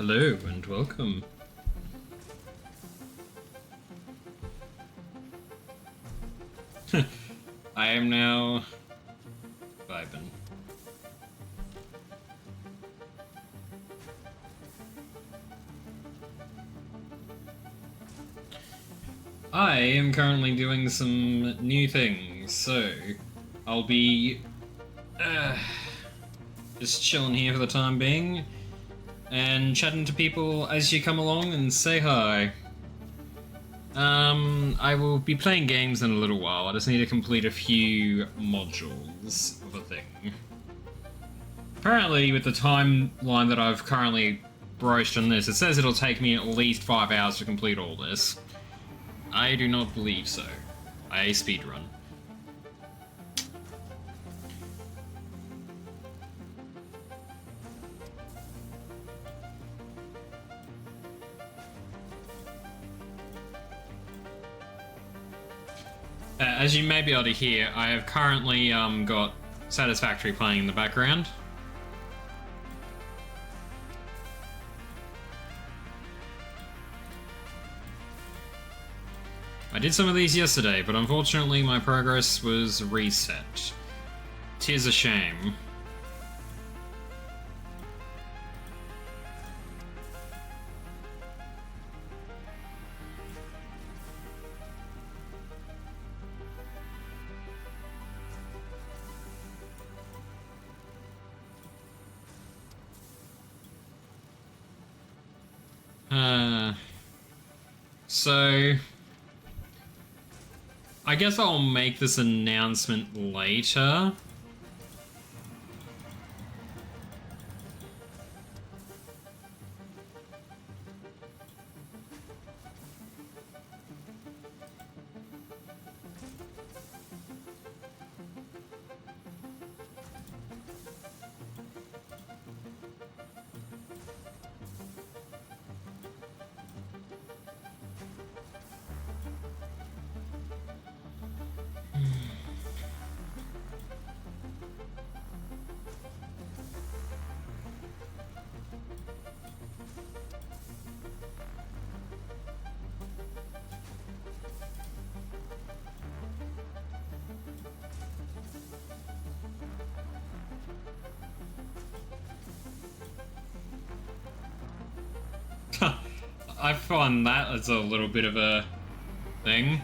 Hello and welcome. I am now vibing. I am currently doing some new things, so I'll be just chilling here for the time being and chatting to people as you come along and say hi. I will be playing games in a little while. I just need to complete a few modules of a thing. Apparently, with the timeline that I've currently broached on this, it says it'll take me at least 5 hours to complete all this. I do not believe so. I speedrun. As you may be able to hear, I have currently got Satisfactory playing in the background. I did some of these yesterday, but unfortunately my progress was reset. 'Tis a shame. So I guess I'll make this announcement later. I find that as a little bit of a thing.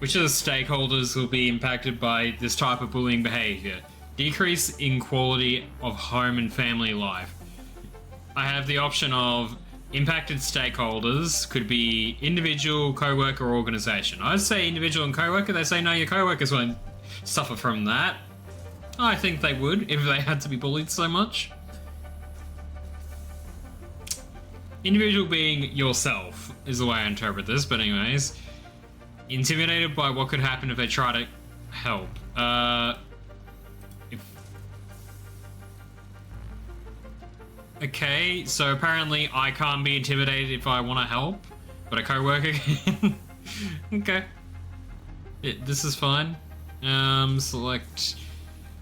Which of the stakeholders will be impacted by this type of bullying behavior? Decrease in quality of home and family life. I have the option of impacted stakeholders, could be individual, co-worker, or organization. I say individual and co-worker, they say no, your co-workers won't suffer from that. I think they would if they had to be bullied so much. Individual being yourself is the way I interpret this, but anyways. Intimidated by what could happen if they try to help. Okay, so apparently I can't be intimidated if I want to help, but a co-worker can. Okay. This is fine. Select...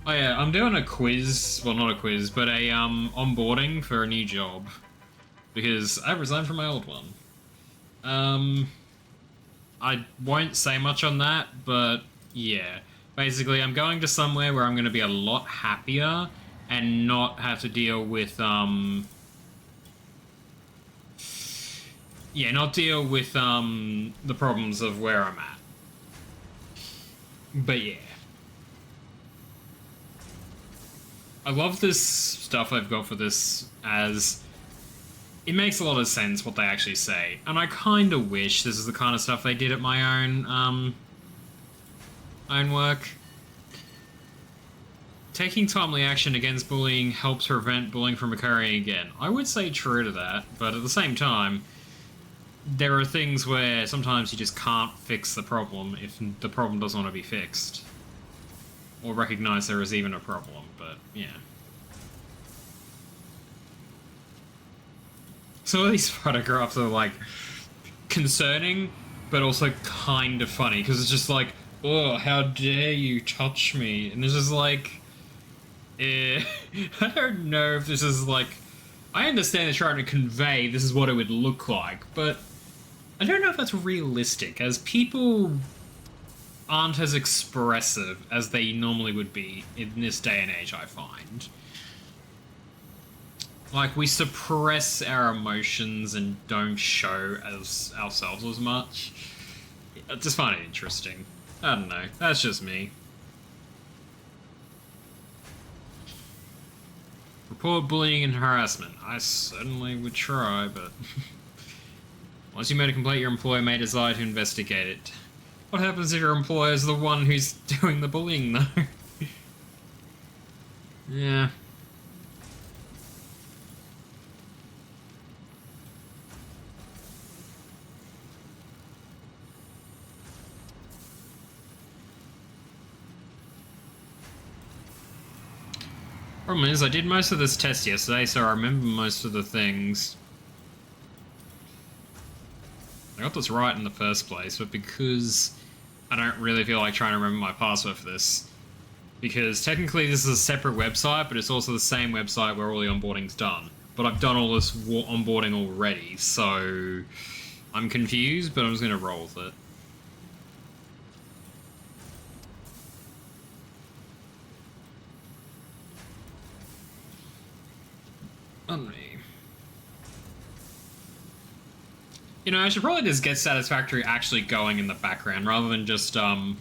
Oh yeah, I'm doing a quiz, well not a quiz, but a onboarding for a new job. Because I've resigned from my old one. I won't say much on that, but yeah. Basically, I'm going to somewhere where I'm going to be a lot happier and not have to deal with, yeah, not deal with, the problems of where I'm at. But yeah. I love this stuff I've got for this as... It makes a lot of sense what they actually say, and I kind of wish this is the kind of stuff they did at my own work. Taking timely action against bullying helps prevent bullying from occurring again. I would say true to that, but at the same time, there are things where sometimes you just can't fix the problem if the problem doesn't want to be fixed. Or recognize there is even a problem, but yeah. Some of these photographs are, like, concerning, but also kind of funny, because it's just like, oh, how dare you touch me? And it's just like, I don't know if this is, like, I understand they're trying to convey this is what it would look like, but I don't know if that's realistic, as people aren't as expressive as they normally would be in this day and age, I find. Like, we suppress our emotions and don't show as ourselves as much. I just find it interesting. I don't know. That's just me. Report bullying and harassment. I certainly would try, but... Once you made a complaint, your employer may decide to investigate it. What happens if your employer is the one who's doing the bullying, though? Yeah. Problem is, I did most of this test yesterday, so I remember most of the things. I got this right in the first place, but because I don't really feel like trying to remember my password for this, because technically this is a separate website, but it's also the same website where all the onboarding's done. But I've done all this onboarding already, so I'm confused, but I'm just going to roll with it. You know, I should probably just get Satisfactory actually going in the background rather than just, than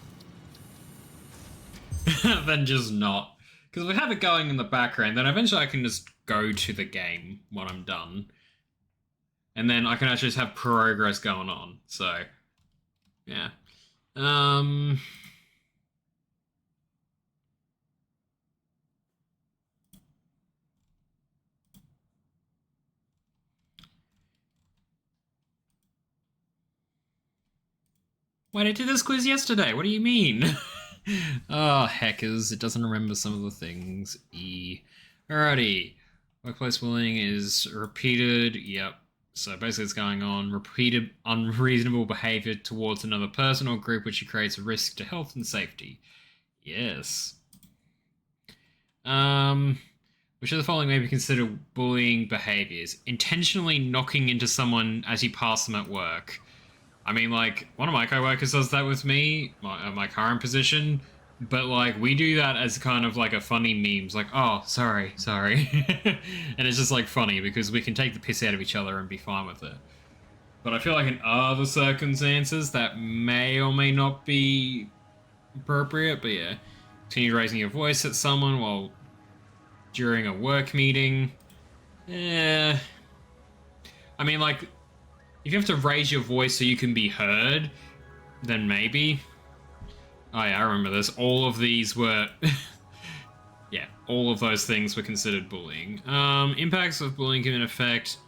just not. Because if I have it going in the background, then eventually I can just go to the game when I'm done. And then I can actually just have progress going on. So, yeah. Wait, I did this quiz yesterday. What do you mean? Oh, heckers. It doesn't remember some of the things. Alrighty. Workplace bullying is repeated. Yep. So basically it's going on. Repeated unreasonable behavior towards another person or group which creates a risk to health and safety. Yes. Which of the following may be considered bullying behaviors? Intentionally knocking into someone as you pass them at work. I mean, like, one of my coworkers does that with me, my current position, but, like, we do that as kind of, like, a funny memes, like, oh, sorry. And it's just, like, funny, because we can take the piss out of each other and be fine with it. But I feel like in other circumstances, that may or may not be appropriate, but yeah. Continue raising your voice at someone while during a work meeting. Yeah. I mean, like... If you have to raise your voice so you can be heard, then maybe. Oh yeah, I remember this. All of these were... yeah, all of those things were considered bullying. Impacts of bullying can affect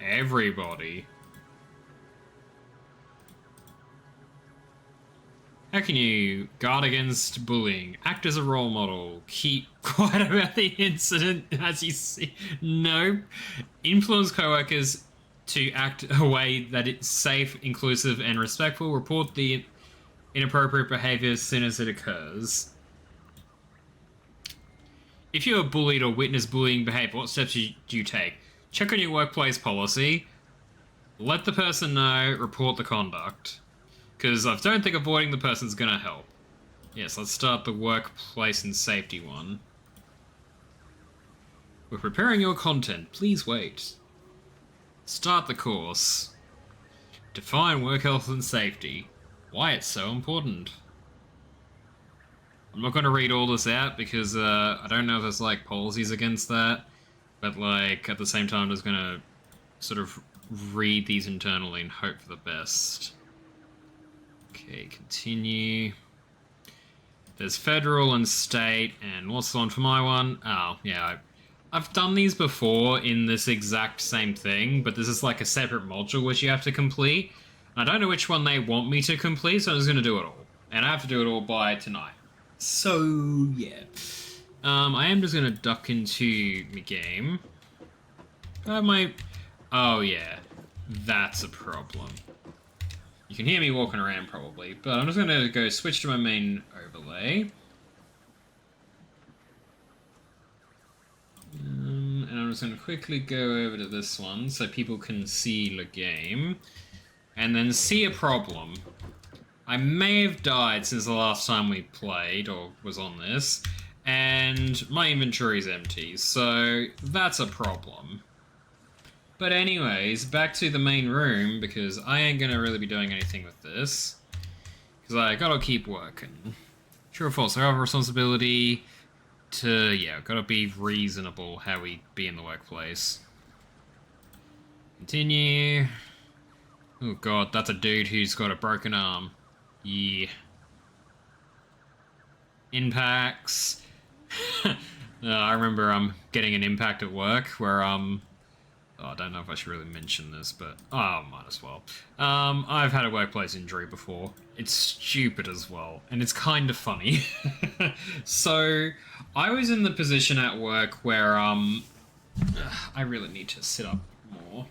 everybody. How can you guard against bullying? Act as a role model. Keep quiet about the incident as you see. Nope. Influence coworkers to act a way that it's safe, inclusive, and respectful. Report the inappropriate behavior as soon as it occurs. If you are bullied or witness bullying behavior, what steps do you take? Check on your workplace policy. Let the person know. Report the conduct. Because I don't think avoiding the person is going to help. Yes, let's start the workplace and safety one. We're preparing your content. Please wait. Start the course. Define work health and safety. Why it's so important. I'm not going to read all this out because I don't know if there's like policies against that, but like at the same time I'm just going to sort of read these internally and hope for the best. Okay, continue. There's federal and state, and what's the one for my one? Oh, yeah, I've done these before in this exact same thing, but this is like a separate module which you have to complete. I don't know which one they want me to complete, so I'm just going to do it all. And I have to do it all by tonight. So, yeah. I am just going to duck into my game. Oh, yeah. That's a problem. You can hear me walking around probably, but I'm just going to go switch to my main overlay. And I'm I'm just going to quickly go over to this one so people can see the game. And then see a problem. I may have died since the last time we played, or was on this. And my inventory is empty, so that's a problem. But anyways, back to the main room, because I ain't going to really be doing anything with this. Because I gotta keep working. True or false, I have a responsibility to, yeah, gotta be reasonable how we be in the workplace. Continue. Oh god, that's a dude who's got a broken arm. Yeah. Impacts. I remember getting an impact at work where oh, I don't know if I should really mention this, but might as well. I've had a workplace injury before. It's stupid as well, and it's kind of funny. So, I was in the position at work where I really need to sit up more.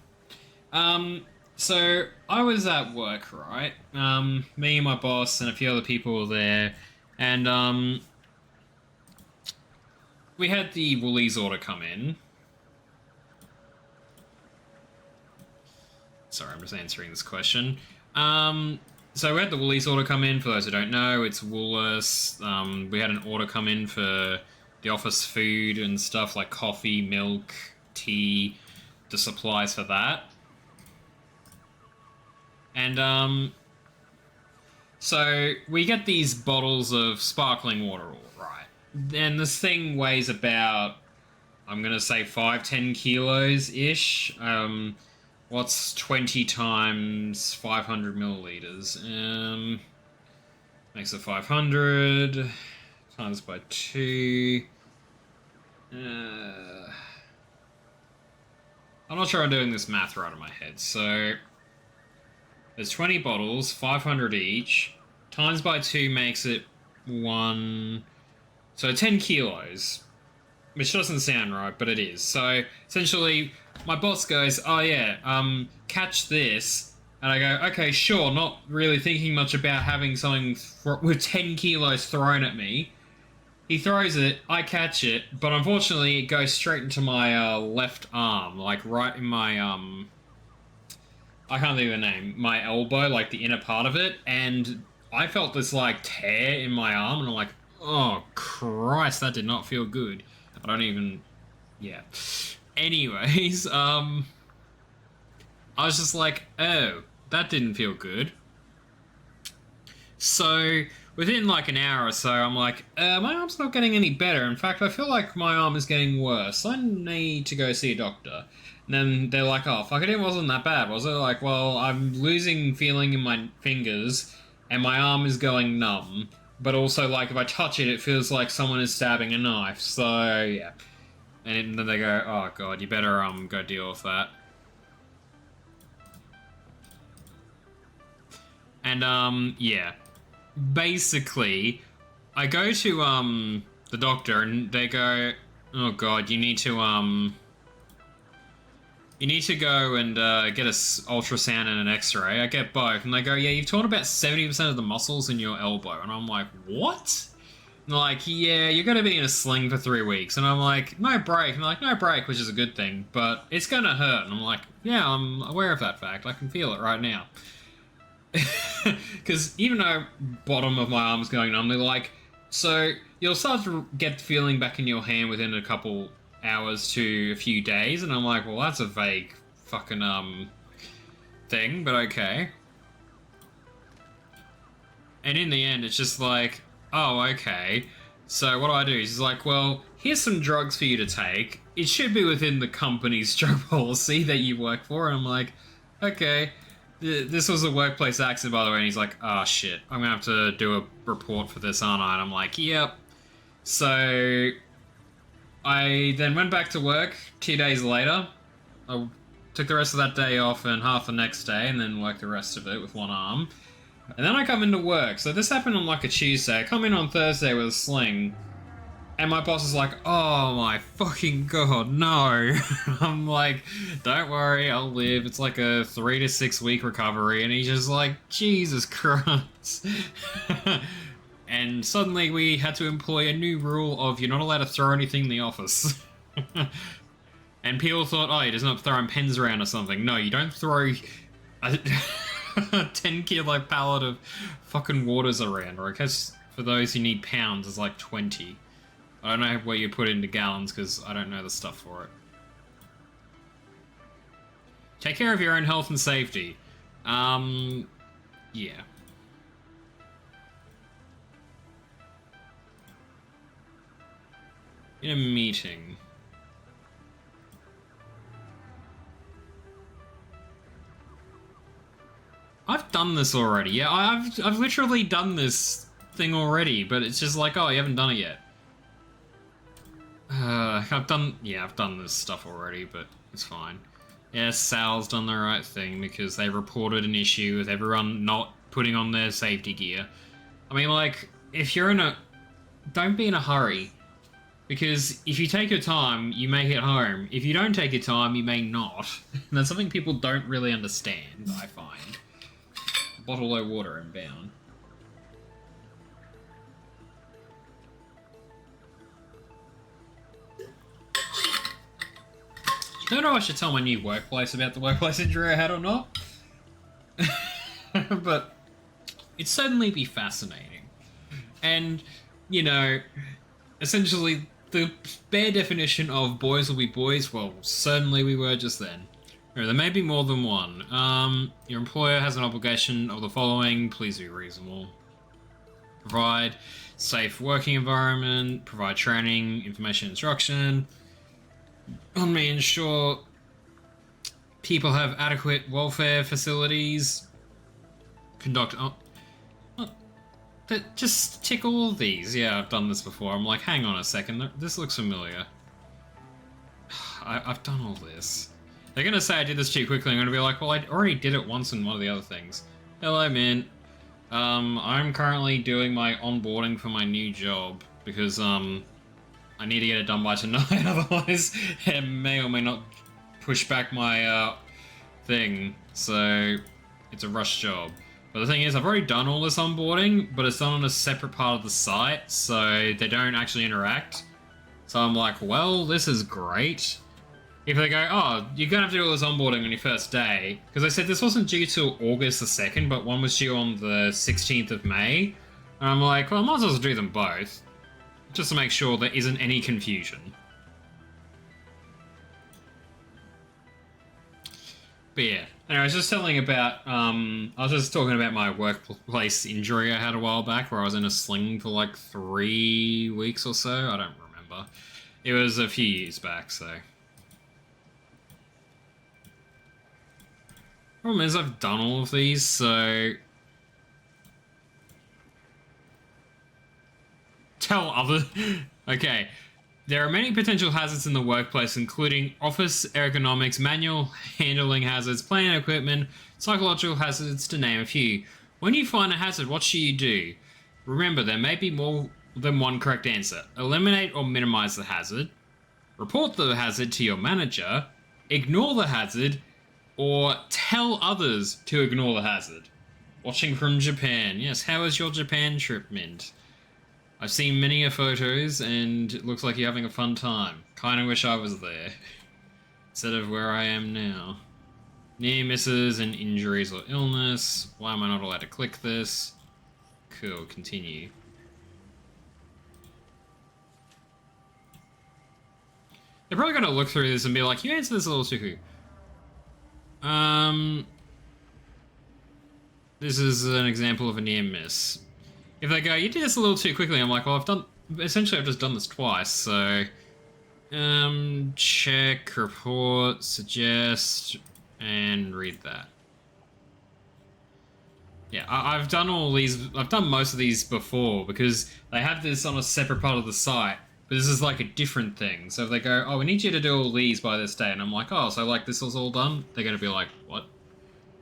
So I was at work, right? Me and my boss and a few other people were there, and we had the Woolies order come in. Sorry, I'm just answering this question. So we had the Woolies order come in. For those who don't know, it's Woolworths. We had an order come in for the office food and stuff like coffee, milk, tea, the supplies for that. And so we get these bottles of sparkling water, right? And this thing weighs about, I'm gonna say 5-10 kilos-ish. What's 20 times 500 milliliters? Makes it 500 times by 2. I'm not sure I'm doing this math right in my head. So there's 20 bottles, 500 each. Times by 2 makes it 1. So 10 kilos. Which doesn't sound right, but it is. So essentially, my boss goes, oh yeah, catch this. And I go, okay, sure, not really thinking much about having something with 10 kilos thrown at me. He throws it, I catch it, but unfortunately it goes straight into my left arm, like right in my, I can't think of the name, my elbow, like the inner part of it, and I felt this like tear in my arm, and I'm like, oh Christ, that did not feel good. I don't even, yeah. Anyways, I was just like, oh, that didn't feel good. So, within like an hour or so, I'm like, my arm's not getting any better. In fact, I feel like my arm is getting worse. I need to go see a doctor. And then they're like, oh, fuck it wasn't that bad, was it? Like, well, I'm losing feeling in my fingers, and my arm is going numb. But also, like, if I touch it, it feels like someone is stabbing a knife. So, yeah. And then they go, oh, God, you better, go deal with that. And, yeah. Basically, I go to, the doctor, and they go, oh, God, you need to go and, get a ultrasound and an x-ray. I get both. And they go, yeah, you've torn about 70% of the muscles in your elbow. And I'm like, what? And they're like, yeah, you're going to be in a sling for 3 weeks. And I'm like, no break. And they're like, no break, which is a good thing. But it's going to hurt. And I'm like, yeah, I'm aware of that fact. I can feel it right now. Because even though bottom of my arm's going numb, they're like, so you'll start to get the feeling back in your hand within a couple hours to a few days. And I'm like, well, that's a vague fucking thing, but okay. And in the end, it's just like, oh, okay. So what do I do? He's like, well, here's some drugs for you to take. It should be within the company's drug policy that you work for. And I'm like, okay. This was a workplace accident, by the way. And he's like, oh, shit. I'm going to have to do a report for this, aren't I? And I'm like, yep. So I then went back to work 2 days later. I took the rest of that day off and half the next day, and then worked the rest of it with one arm. And then I come into work. So this happened on like a Tuesday. I come in on Thursday with a sling. And my boss is like, oh my fucking God, no. I'm like, don't worry, I'll live. It's like a 3 to 6 week recovery. And he's just like, Jesus Christ. And suddenly we had to employ a new rule of you're not allowed to throw anything in the office. And people thought, oh, he does not throwing pens around or something. No, you don't throw a 10 kilo pallet of fucking waters around, or I guess for those who need pounds, it's like 20. I don't know what you put into gallons because I don't know the stuff for it. Take care of your own health and safety. Yeah. In a meeting. I've done this already. Yeah, I've literally done this thing already, but it's just like, oh, you haven't done it yet. I've done this stuff already, but it's fine. Yeah, Sal's done the right thing because they reported an issue with everyone not putting on their safety gear. I mean, like, if you're in a... Don't be in a hurry. Because if you take your time, you may get home. If you don't take your time, you may not. And that's something people don't really understand, I find. Bottle low water inbound. Don't know if I should tell my new workplace about the workplace injury I had or not. But it'd certainly be fascinating. And, you know, essentially the bare definition of boys will be boys, well, certainly we were just then. There may be more than one. Your employer has an obligation of the following. Please be reasonable. Provide safe working environment, provide training, information, instruction. Ensure people have adequate welfare facilities. Conduct... just tick all of these. Yeah, I've done this before. I'm like, hang on a second, this looks familiar. I've done all this. They're gonna say I did this too quickly. I'm gonna be like, well, I already did it once in one of the other things. Hello, Mint. I'm currently doing my onboarding for my new job because, I need to get it done by tonight, otherwise it may or may not push back my, thing. So, it's a rush job. But the thing is, I've already done all this onboarding, but it's done on a separate part of the site, so they don't actually interact. So I'm like, well, this is great. If they go, oh, you're gonna have to do all this onboarding on your first day, because I said this wasn't due till August the 2nd, but one was due on the 16th of May. And I'm like, well, I might as well do them both, just to make sure there isn't any confusion. But yeah, anyway, I was just telling about, I was just talking about my workplace injury I had a while back, where I was in a sling for like 3 weeks or so. I don't remember. It was a few years back, so. Problem is, I've done all of these, so. Tell other. Okay. There are many potential hazards in the workplace, including office ergonomics, manual handling hazards, plant equipment, psychological hazards, to name a few. When you find a hazard, what should you do? Remember, there may be more than one correct answer. Eliminate or minimize the hazard, report the hazard to your manager, ignore the hazard, or tell others to ignore the hazard. Watching from Japan. Yes, how was your Japan trip, Mint? I've seen many photos, and it looks like you're having a fun time. Kinda wish I was there, instead of where I am now. Near misses and injuries or illness. Why am I not allowed to click this? Cool, continue. They're probably gonna look through this and be like, you answered this a little too quick. This is an example of a near miss. If they go, you did this a little too quickly, I'm like, well, essentially I've just done this twice, so... check, report, suggest, and read that. Yeah, I've done all these, I've done most of these before, because they have this on a separate part of the site, but this is like a different thing. So if they go, oh, we need you to do all these by this day, and I'm like, oh, so like this was all done? They're gonna be like, what?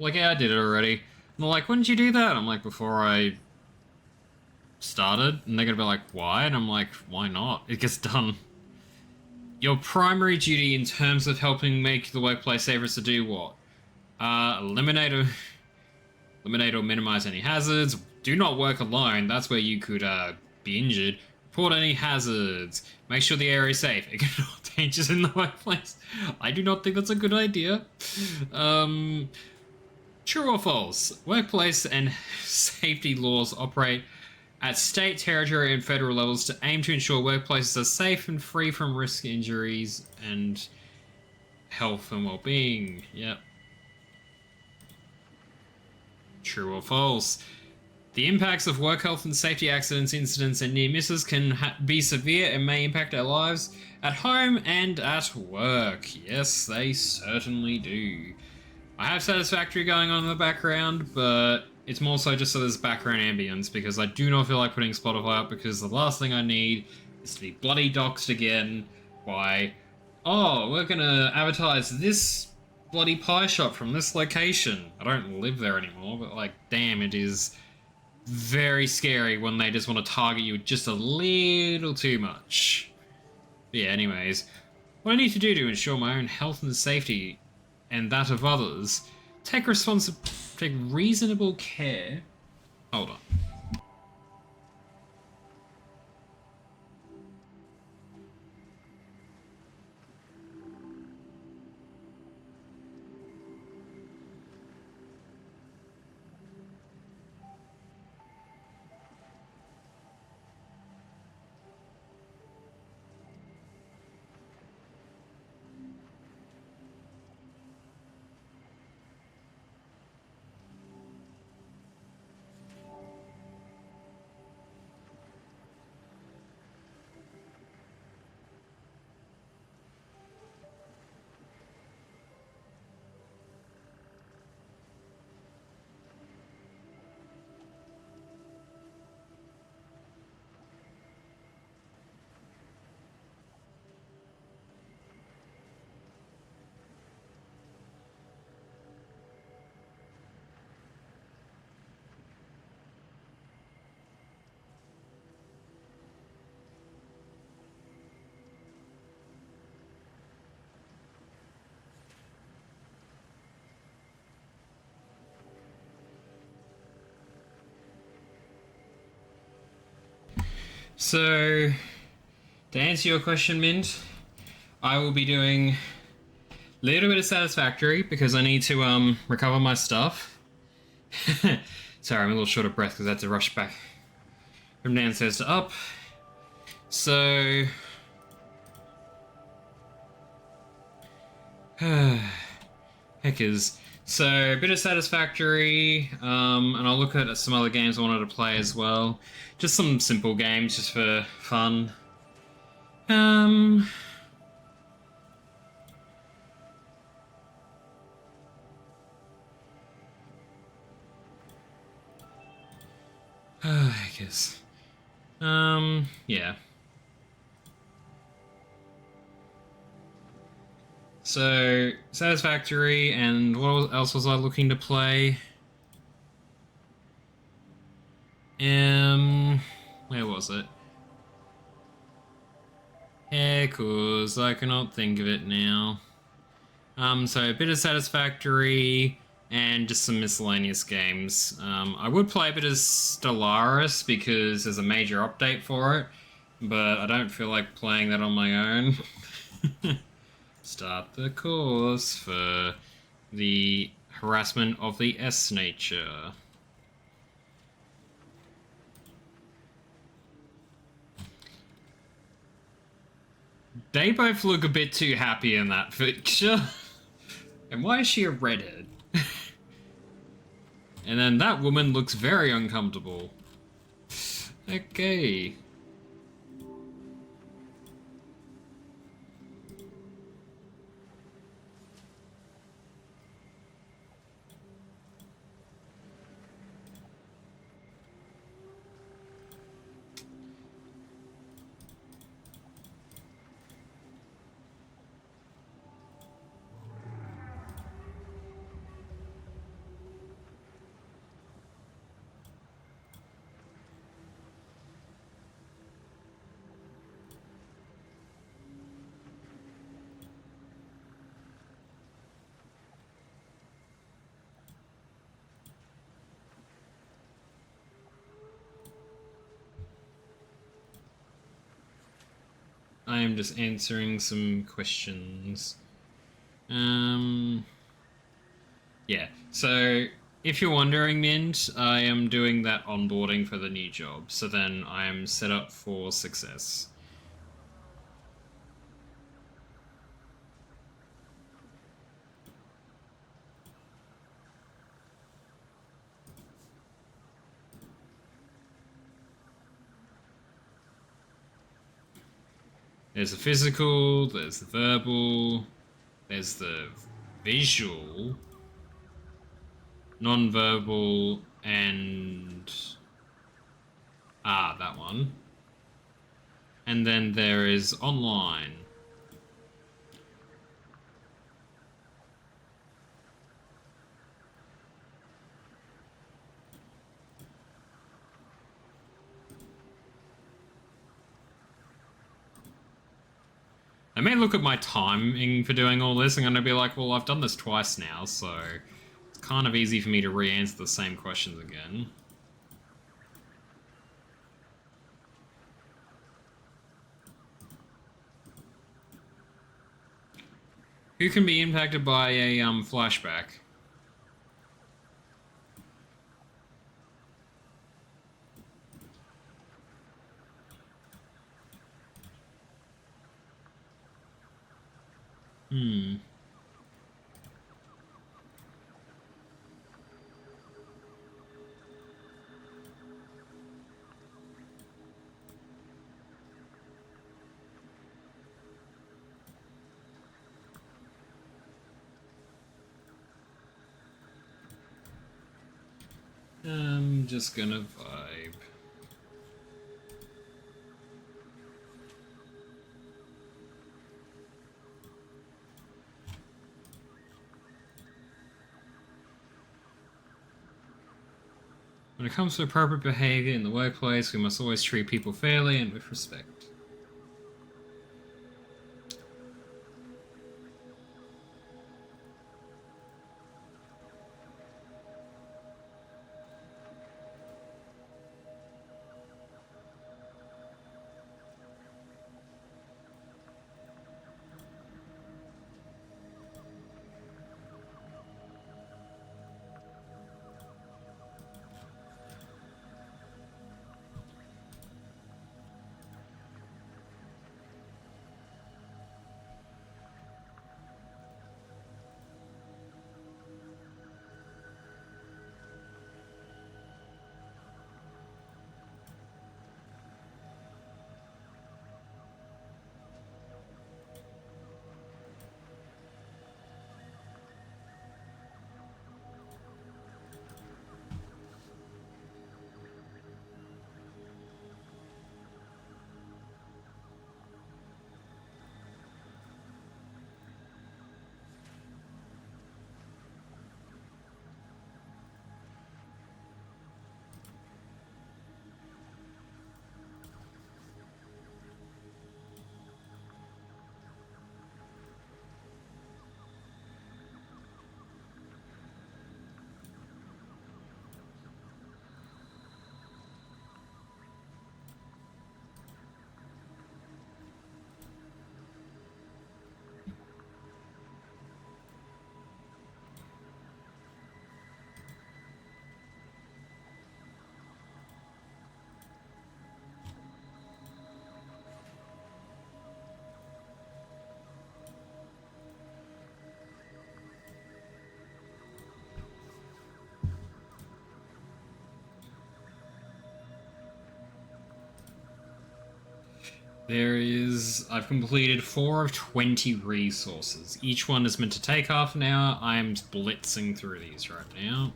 Like, yeah, I did it already. And they're like, when did you do that? I'm like, before I started. And they're gonna be like, why? And I'm like, why not? It gets done. Your primary duty in terms of helping make the workplace safer is to do what? Eliminate or minimize any hazards. Do not work alone. That's where you could be injured. Report any hazards. Make sure the area is safe. Ignore dangers in the workplace. I do not think that's a good idea. True or false? Workplace and safety laws operate at state, territory, and federal levels to aim to ensure workplaces are safe and free from risk, injuries, and health and well-being. Yep. True or false? The impacts of work health and safety accidents, incidents, and near misses can be severe and may impact our lives at home and at work. Yes, they certainly do. I have Satisfactory going on in the background, but it's more so just so there's background ambience, because I do not feel like putting Spotify up, because the last thing I need is to be bloody doxed again by, oh, we're gonna advertise this bloody pie shop from this location. I don't live there anymore, but like, damn, it is very scary when they just want to target you just a little too much. But yeah, anyways, what I need to do to ensure my own health and safety and that of others, take reasonable care. Hold on. So, to answer your question, Mint, I will be doing a little bit of Satisfactory because I need to recover my stuff. Sorry, I'm a little short of breath because I had to rush back from downstairs to up. So, heckers. So, a bit of Satisfactory, and I'll look at some other games I wanted to play as well. Just some simple games, just for fun. Heckers. Yeah. So, Satisfactory, and what else was I looking to play? Where was it? Heckers, I cannot think of it now. So a bit of Satisfactory, and just some miscellaneous games. I would play a bit of Stellaris, because there's a major update for it, but I don't feel like playing that on my own. Start the course for the harassment of the S-nature. They both look a bit too happy in that picture. And why is she a redhead? And then that woman looks very uncomfortable. Okay. I am just answering some questions. Yeah, so if you're wondering, Mint, I am doing that onboarding for the new job, so then I am set up for success. There's the physical, there's the verbal, there's the visual, non-verbal, and that one. And then there is online. I may look at my timing for doing all this. I'm going to be like, well, I've done this twice now, so it's kind of easy for me to re-answer the same questions again. Who can be impacted by a flashback? I'm just gonna vibe. When it comes to appropriate behavior in the workplace, we must always treat people fairly and with respect. I've completed 4 of 20 resources. Each one is meant to take half an hour. I'm blitzing through these right now.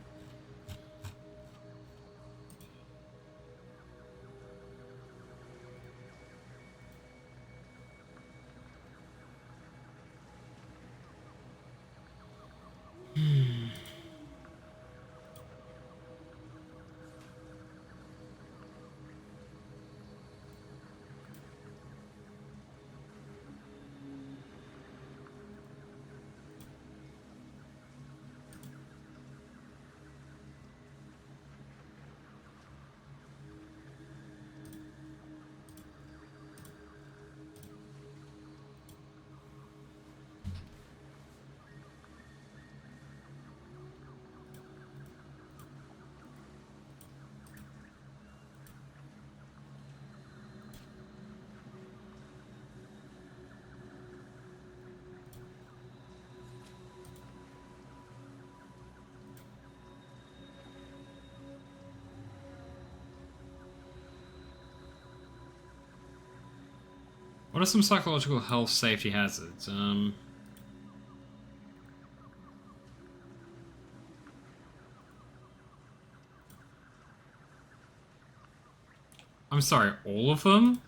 What are some psychological health safety hazards? I'm sorry, all of them?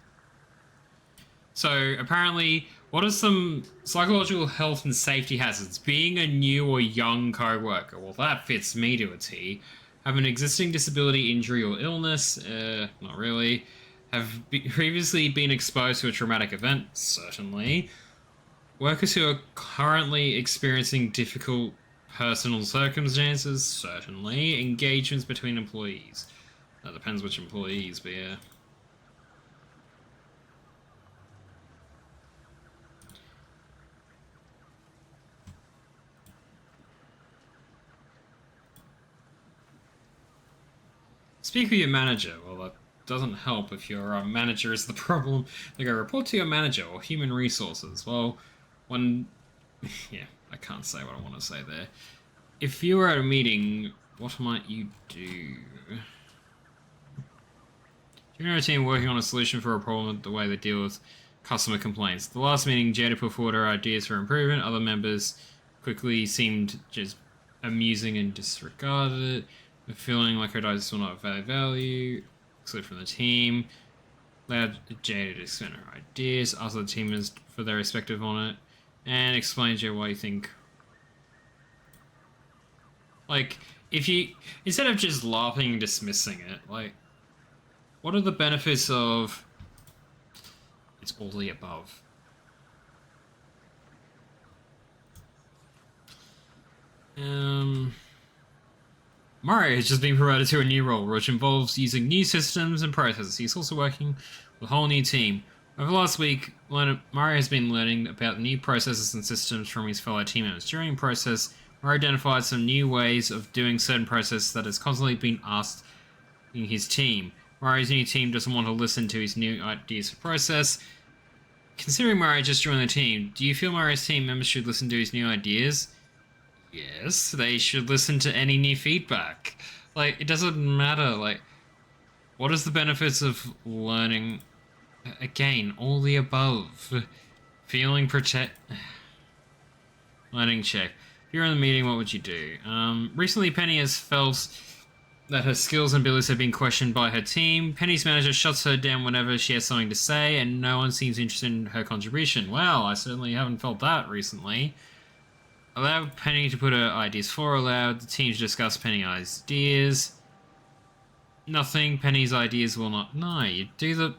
So apparently, what are some psychological health and safety hazards? Being a new or young co-worker. Well, that fits me to a T. Have an existing disability, injury, or illness? Not really. Have previously been exposed to a traumatic event? Certainly. Workers who are currently experiencing difficult personal circumstances? Certainly. Engagements between employees? That depends which employees, but yeah. Speak with your manager. Well, that doesn't help if your manager is the problem. They go, report to your manager or human resources. Well, when... yeah, I can't say what I want to say there. If you were at a meeting, what might you do? You know a team working on a solution for a problem the way they deal with customer complaints. The last meeting, Jada put forward her ideas for improvement. Other members quickly seemed just amusing and disregarded it. Feeling like her ideas will not value, excluded from the team. Allowed Jada to explain her ideas, ask the teamers for their perspective on it, and explain to you why you think. Like, if you, instead of just laughing and dismissing it, like, what are the benefits of it's all the above? Mario has just been promoted to a new role, which involves using new systems and processes. He's also working with a whole new team. Over the last week, Mario has been learning about new processes and systems from his fellow team members. During the process, Mario identified some new ways of doing certain processes that has constantly been asked in his team. Mario's new team doesn't want to listen to his new ideas for process. Considering Mario just joined the team, do you feel Mario's team members should listen to his new ideas? Yes, they should listen to any new feedback. Like, it doesn't matter, like, what is the benefits of learning? Again, all the above. Feeling learning check. If you're in the meeting, what would you do? Recently Penny has felt that her skills and abilities have been questioned by her team. Penny's manager shuts her down whenever she has something to say, and no one seems interested in her contribution. Well, I certainly haven't felt that recently. Allow Penny to put her ideas forward. Allow the team to discuss Penny's ideas. Nothing. Penny's ideas will not... No, you do the...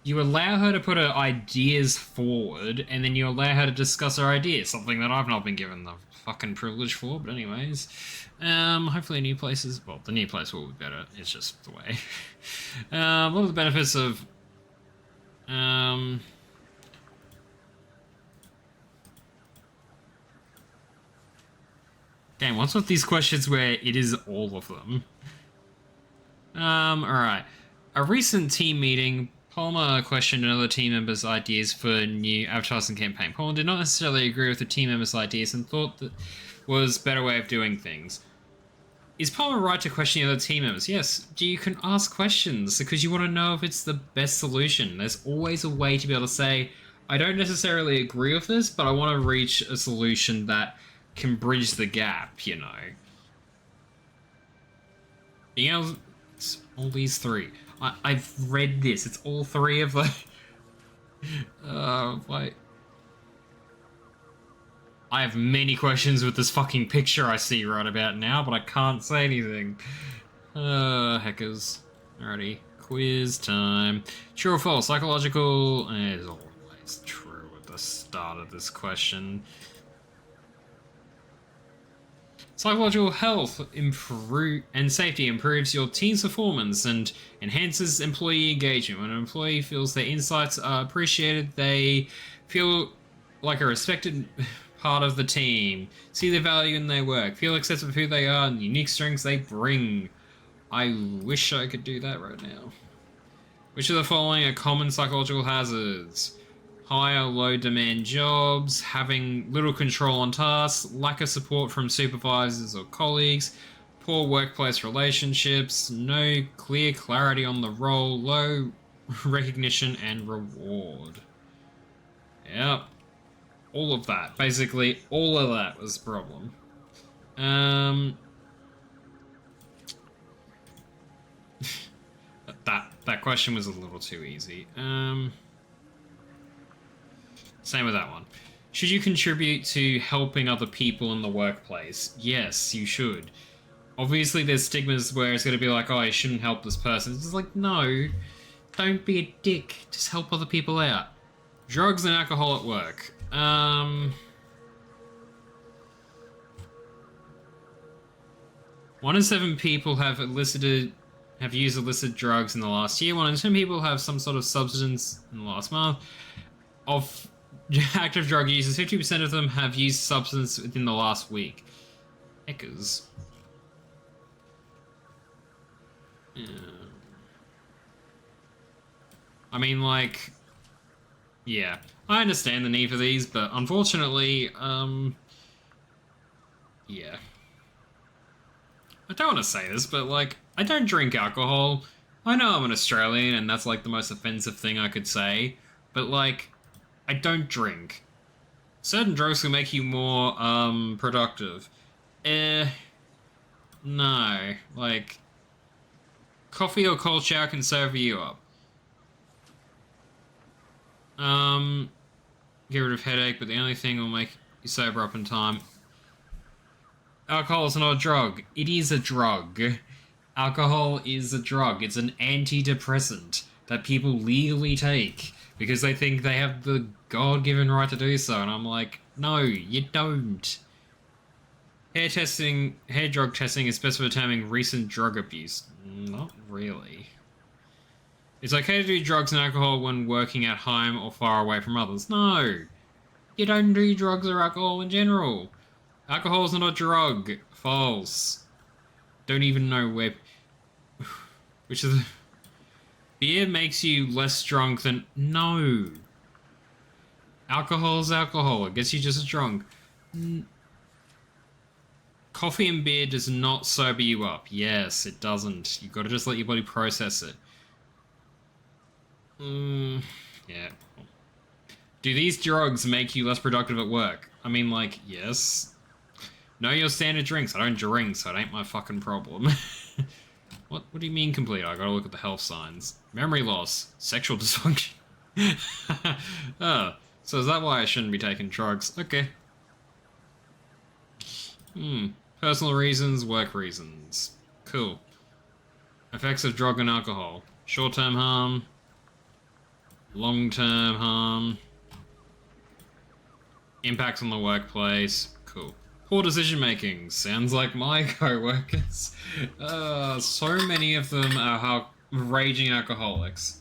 You allow her to put her ideas forward, and then you allow her to discuss her ideas. Something that I've not been given the fucking privilege for, but anyways. Hopefully new places... Well, the new place will be better. It's just the way. What are the benefits of... Damn, what's with these questions where it is all of them? Alright. A recent team meeting, Palmer questioned another team member's ideas for a new advertising campaign. Palmer did not necessarily agree with the team member's ideas and thought that was a better way of doing things. Is Palmer right to question the other team members? Yes, you can ask questions because you want to know if it's the best solution. There's always a way to be able to say, I don't necessarily agree with this, but I want to reach a solution that can bridge the gap, you know. You know, it's all these three. I've read this. It's all three of the... like... I have many questions with this fucking picture I see right about now, but I can't say anything. Heckers. Alrighty. Quiz time. True or false? Psychological... It is always true at the start of this question. Psychological health and safety improves your team's performance and enhances employee engagement. When an employee feels their insights are appreciated, they feel like a respected part of the team, see the value in their work, feel accepted for who they are and the unique strengths they bring. I wish I could do that right now. Which of the following are common psychological hazards? High or low demand jobs, having little control on tasks, lack of support from supervisors or colleagues, poor workplace relationships, no clear clarity on the role, low recognition and reward. Yep. All of that. Basically, all of that was the problem. That question was a little too easy. Same with that one. Should you contribute to helping other people in the workplace? Yes, you should. Obviously, there's stigmas where it's going to be like, oh, you shouldn't help this person. It's just like, no, don't be a dick. Just help other people out. Drugs and alcohol at work. 1 in 7 people have used illicit drugs in the last year. 1 in 10 people have some sort of substance in the last month. Of active drug users, 50% of them have used substance within the last week. Heckers. Yeah. I mean, like, yeah, I understand the need for these, but unfortunately, yeah. I don't want to say this, but, like, I don't drink alcohol. I know I'm an Australian, and that's, like, the most offensive thing I could say, but, like, I don't drink. Certain drugs can make you more, productive. No. Like, coffee or cold shower can sober you up. Get rid of headache, but the only thing will make you sober up in time. Alcohol is not a drug. It is a drug. Alcohol is a drug. It's an antidepressant that people legally take because they think they have the God-given right to do so. And I'm like, no, you don't. Hair drug testing is best for determining recent drug abuse. Not really. It's okay to do drugs and alcohol when working at home or far away from others. No! You don't do drugs or alcohol in general. Alcohol is not a drug. False. Don't even know where... Which is... Beer makes you less drunk than... No! Alcohol is alcohol. It gets you just as drunk. Coffee and beer does not sober you up. Yes, it doesn't. You've got to just let your body process it. Yeah. Do these drugs make you less productive at work? I mean, like, yes. Know your standard drinks. I don't drink, so it ain't my fucking problem. What do you mean complete? I gotta look at the health signs. Memory loss. Sexual dysfunction. Oh, so is that why I shouldn't be taking drugs? Okay. Personal reasons, work reasons. Cool. Effects of drug and alcohol. Short-term harm. Long-term harm. Impacts on the workplace. Cool. Poor decision-making. Sounds like my co-workers. So many of them are raging alcoholics.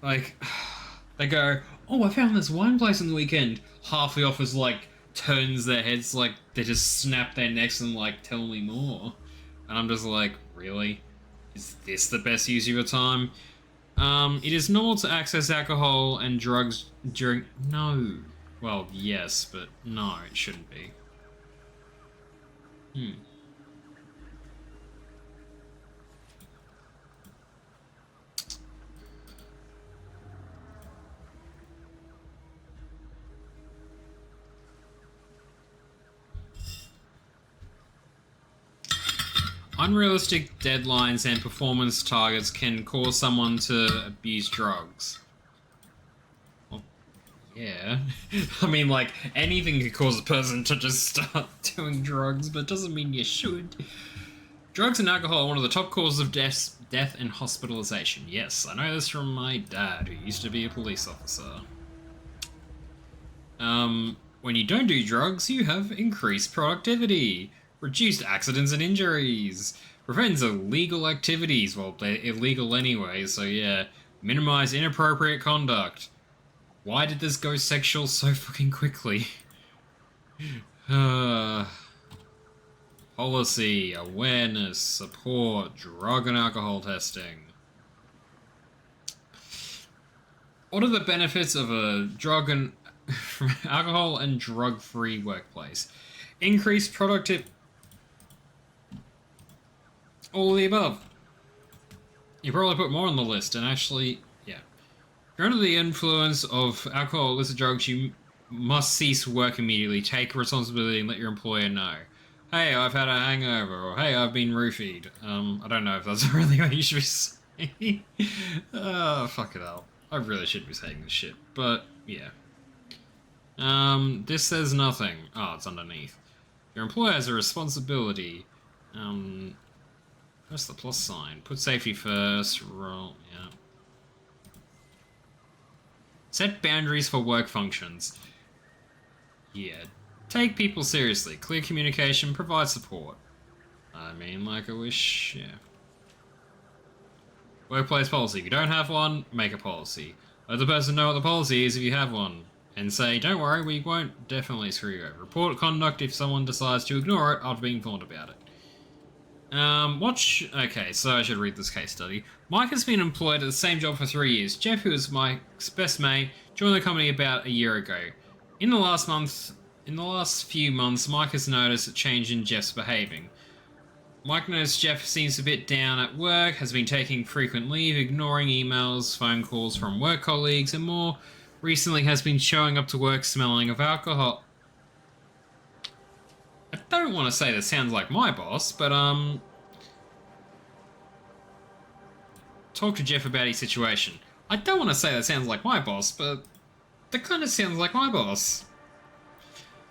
Like, they go, oh, I found this wine place on the weekend. Half the office, like, turns their heads like they just snap their necks and, like, tell me more. And I'm just like, really? Is this the best use of your time? It is normal to access alcohol and drugs during... No. Well, yes, but no, it shouldn't be. Unrealistic deadlines and performance targets can cause someone to abuse drugs. Well, yeah. I mean, like, anything could cause a person to just start doing drugs, but it doesn't mean you should. Drugs and alcohol are one of the top causes of death and hospitalization. Yes, I know this from my dad, who used to be a police officer. When you don't do drugs, you have increased productivity. Reduced accidents and injuries. Prevents illegal activities. Well, they're illegal anyway, so yeah. Minimize inappropriate conduct. Why did this go sexual so fucking quickly? Policy, awareness, support, drug and alcohol testing. What are the benefits of a alcohol and drug-free workplace? Increased productivity. All of the above. You probably put more on the list, and actually, yeah. If you're under the influence of alcohol or illicit drugs, you must cease work immediately. Take responsibility and let your employer know. Hey, I've had a hangover, or hey, I've been roofied. I don't know if that's really what you should be saying. Oh, fuck it up. I really should be saying this shit, but yeah. This says nothing. Oh, it's underneath. Your employer has a responsibility. Press the plus sign. Put safety first. Roll. Yeah. Set boundaries for work functions. Yeah. Take people seriously. Clear communication. Provide support. I mean, like I wish. Yeah. Workplace policy. If you don't have one, make a policy. Let the person know what the policy is if you have one. And say, don't worry, we won't definitely screw you over. Report conduct if someone decides to ignore it after being informed about it. Okay, so I should read this case study. Mike has been employed at the same job for 3 years. Jeff, who is Mike's best mate, joined the company about a year ago. In the last few months, Mike has noticed a change in Jeff's behaving. Mike noticed Jeff seems a bit down at work, has been taking frequent leave, ignoring emails, phone calls from work colleagues, and more recently has been showing up to work smelling of alcohol. I don't want to say that sounds like my boss, but talk to Jeff about his situation. I don't want to say that sounds like my boss, but that kind of sounds like my boss.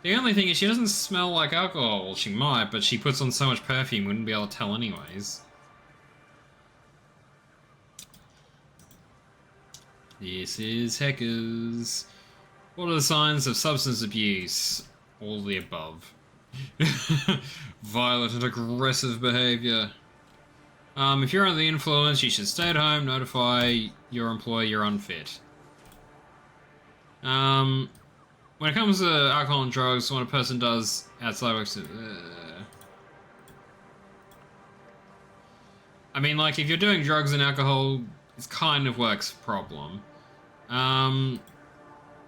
The only thing is she doesn't smell like alcohol. Well, she might, but she puts on so much perfume, wouldn't be able to tell anyways. This is Heckers. What are the signs of substance abuse? All the above. Violent and aggressive behavior. If you're under the influence, you should stay at home, notify your employer you're unfit. When it comes to alcohol and drugs, what a person does outside work... I mean, like, if you're doing drugs and alcohol, it's kind of work's problem.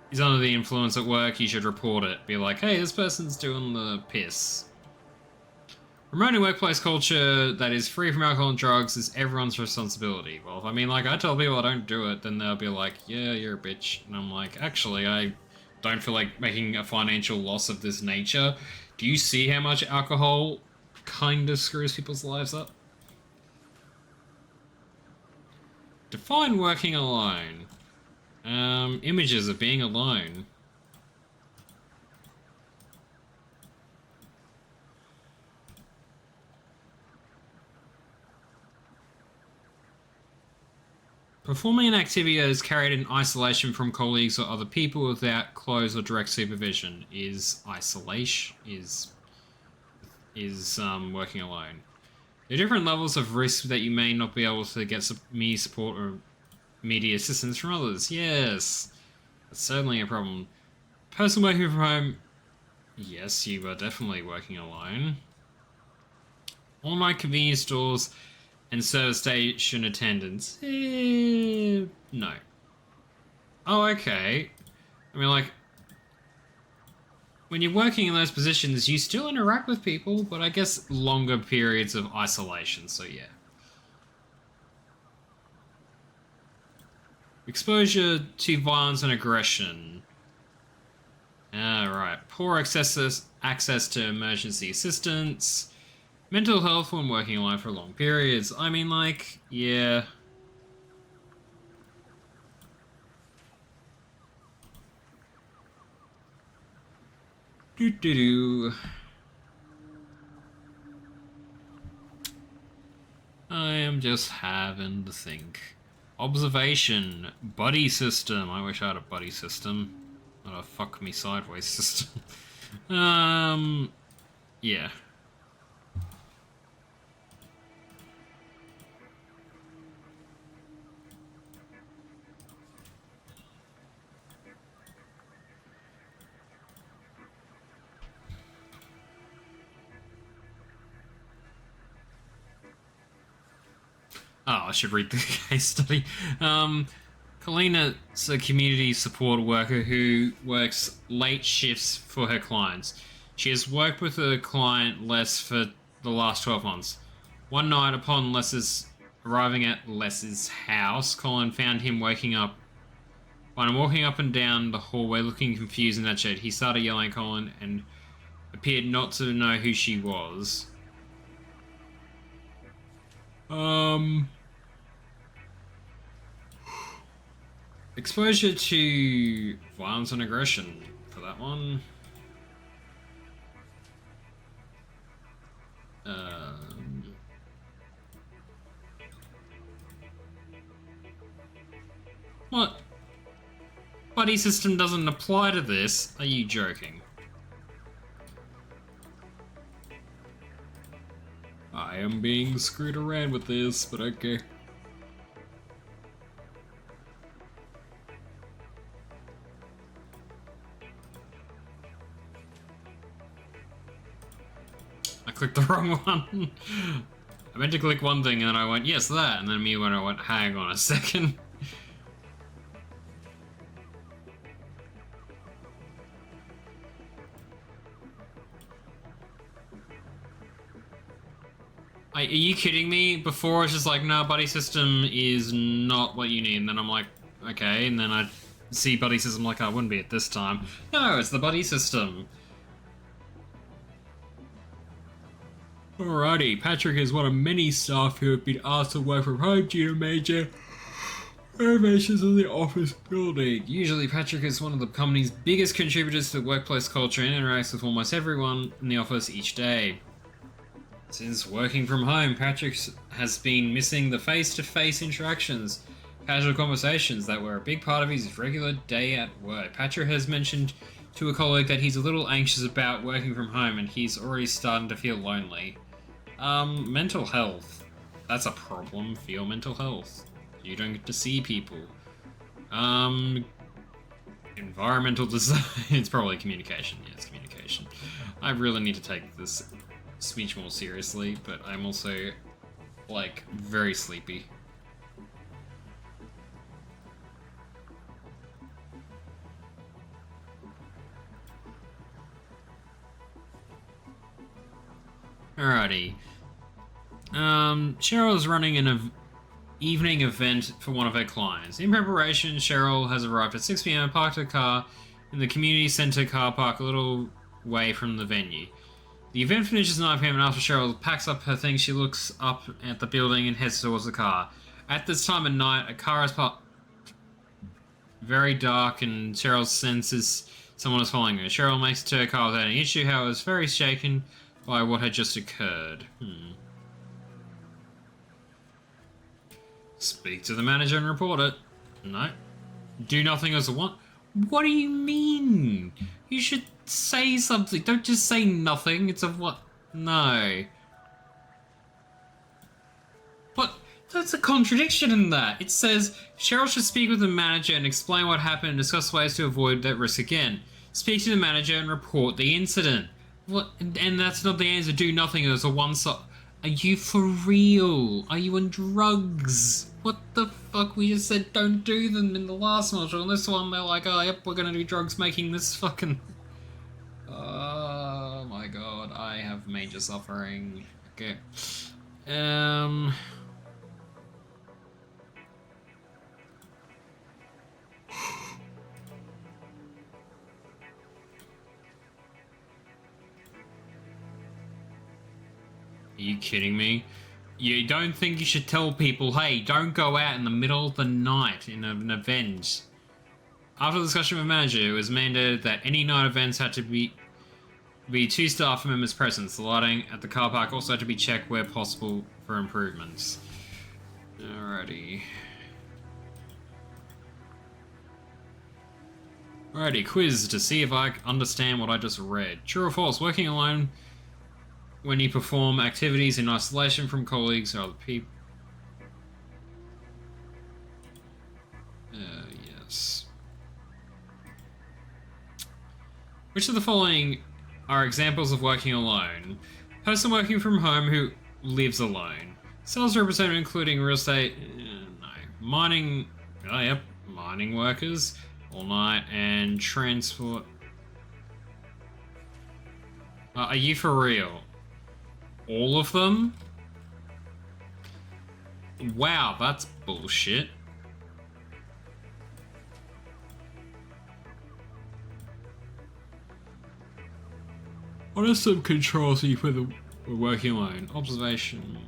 He's under the influence at work, you should report it. Be like, hey, this person's doing the piss. Promoting workplace culture that is free from alcohol and drugs is everyone's responsibility. Well, if I mean, like, I tell people I don't do it, then they'll be like, yeah, you're a bitch. And I'm like, actually, I don't feel like making a financial loss of this nature. Do you see how much alcohol kind of screws people's lives up? Define working alone. Images of being alone. Performing an activity that is carried in isolation from colleagues or other people without close or direct supervision is isolation, is working alone. There are different levels of risk that you may not be able to get me support or immediate assistance from others. Yes, that's certainly a problem. Person working from home. Yes, you are definitely working alone. Online convenience stores and service station attendants. No. Oh, okay. I mean, like, when you're working in those positions, you still interact with people, but I guess longer periods of isolation, so yeah. Exposure to violence and aggression. Alright. Poor access to emergency assistance. Mental health when working alone for long periods. I mean, like, yeah. I am just having to think. Observation. Buddy system. I wish I had a buddy system. Not a fuck me sideways system. Yeah. Oh, I should read the case study. Kalina's a community support worker who works late shifts for her clients. She has worked with her client Les for the last 12 months. One night, upon Les's arriving at Les's house, Colin found him waking up When I'm walking up and down the hallway looking confused in that shed, he started yelling at Colin and appeared not to know who she was. Exposure to violence and aggression for that one. What? Buddy system doesn't apply to this? Are you joking? I am being screwed around with this, but okay. I clicked the wrong one. I meant to click one thing and then I went, yes, that. And then me when I went, hang on a second. Are you kidding me? Before it's just like, no, buddy system is not what you need. And then I'm like, okay. And then I see buddy system like, I wouldn't be at this time. No, it's the buddy system. Alrighty, Patrick is one of many staff who have been asked to work from home due to major renovations of the office building. Usually Patrick is one of the company's biggest contributors to the workplace culture and interacts with almost everyone in the office each day. Since working from home, Patrick has been missing the face-to-face interactions, casual conversations that were a big part of his regular day at work. Patrick has mentioned to a colleague that he's a little anxious about working from home and he's already starting to feel lonely. Mental health. That's a problem for your mental health. You don't get to see people. Environmental design. It's probably communication. Yeah, it's communication. I really need to take this speech more seriously, but I'm also, like, very sleepy. Alrighty. Cheryl is running an evening event for one of her clients. In preparation, Cheryl has arrived at 6 PM and parked her car in the community center car park a little way from the venue. The event finishes at 9 PM and after Cheryl packs up her things, she looks up at the building and heads towards the car. At this time of night, a car is parked very dark and Cheryl senses someone is following her. Cheryl makes it to her car without any issue, however, is very shaken by what had just occurred. Speak to the manager and report it. No. Do nothing as a what? What do you mean? You should say something. Don't just say nothing. It's a what? No. But that's a contradiction in that. It says Cheryl should speak with the manager and explain what happened and discuss ways to avoid that risk again. Speak to the manager and report the incident. What? And that's not the answer. Do nothing as a one-stop. Are you for real? Are you on drugs? What the fuck? We just said don't do them in the last module. And this one, they're like, oh, yep, we're gonna do drugs making this fucking... Oh my god, I have major suffering. Okay. Are you kidding me? You don't think you should tell people, hey, don't go out in the middle of the night in an event? After the discussion with the manager, it was mandated that any night events had to be 2 staff members present. The lighting at the car park also had to be checked where possible for improvements. Alrighty. Alrighty, quiz to see if I understand what I just read. True or false, working alone when you perform activities in isolation from colleagues or other people. Yes. Which of the following are examples of working alone? Person working from home who lives alone. Sales representative including real estate, no. Mining, oh yep, mining workers, all night, and transport. Are you for real? All of them? Wow, that's bullshit. What are some controls you put we're working alone? Observation.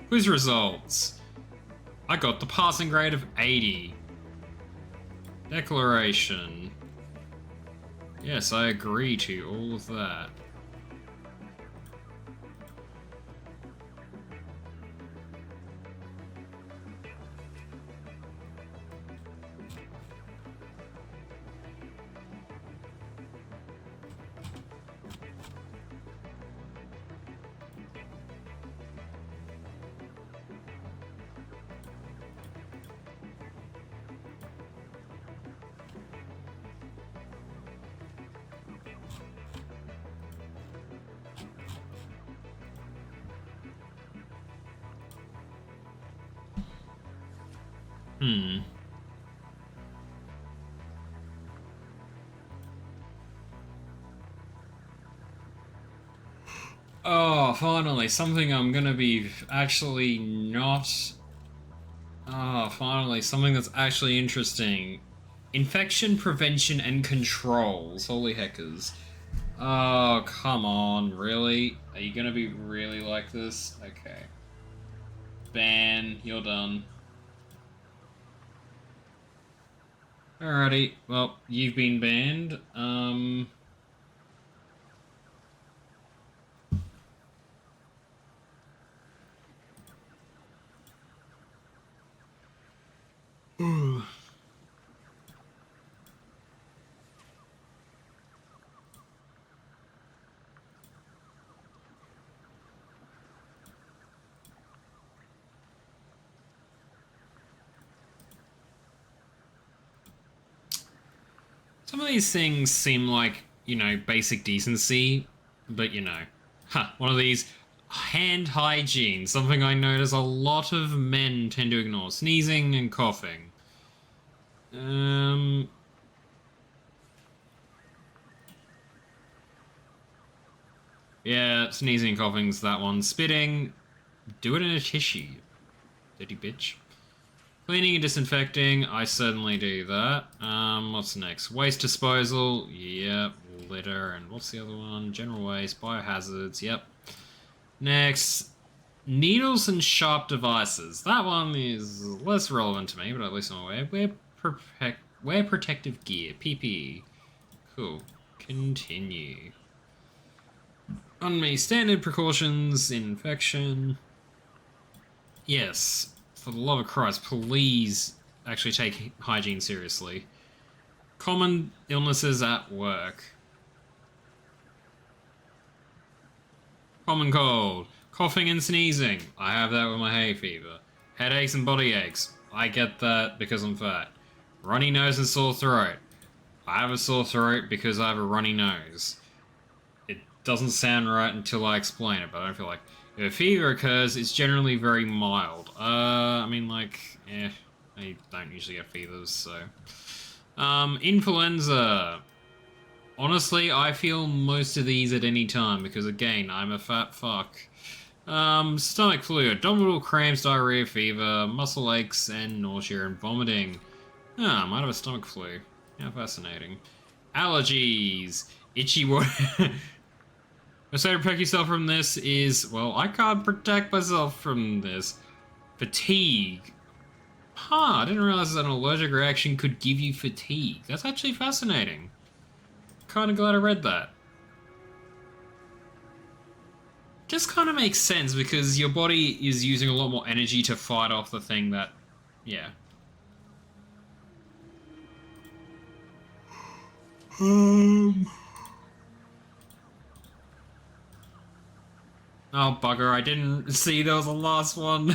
Quiz results. I got the passing grade of 80. Declaration. Yes, I agree to all of that. Oh, finally, something I'm gonna be actually not. Oh, finally, something that's actually interesting. Infection prevention and controls. Holy heckers. Oh, come on, really? Are you gonna be really like this? Okay. Ban, you're done. Alrighty, well, you've been banned. Some of these things seem like, basic decency, but one of these hand hygiene, something I notice a lot of men tend to ignore. Sneezing and coughing. Um, yeah, sneezing and coughing's that one. Spitting, do it in a tissue, dirty bitch. Cleaning and disinfecting, I certainly do that. What's next? Waste disposal, yep. Litter, and what's the other one? General waste, biohazards, yep. Next, needles and sharp devices. That one is less relevant to me, but at least I'm aware. Wear protective gear, PPE. Cool. Continue. On me, standard precautions, infection. Yes, for the love of Christ, please actually take hygiene seriously. Common illnesses at work. Common cold. Coughing and sneezing. I have that with my hay fever. Headaches and body aches. I get that because I'm fat. Runny nose and sore throat. I have a sore throat because I have a runny nose. It doesn't sound right until I explain it, but I don't feel like... If a fever occurs, it's generally very mild. I don't usually get fevers, so... Influenza. Honestly, I feel most of these at any time because, again, I'm a fat fuck. Stomach flu, abdominal cramps, diarrhea, fever, muscle aches, and nausea and vomiting. I might have a stomach flu. How fascinating. Allergies. Itchy water. A way to protect yourself from this is, well, I can't protect myself from this. Fatigue. I didn't realize that an allergic reaction could give you fatigue. That's actually fascinating. Kind of glad I read that. Just kind of makes sense because your body is using a lot more energy to fight off the thing that, yeah. Oh, bugger, I didn't see there was a last one.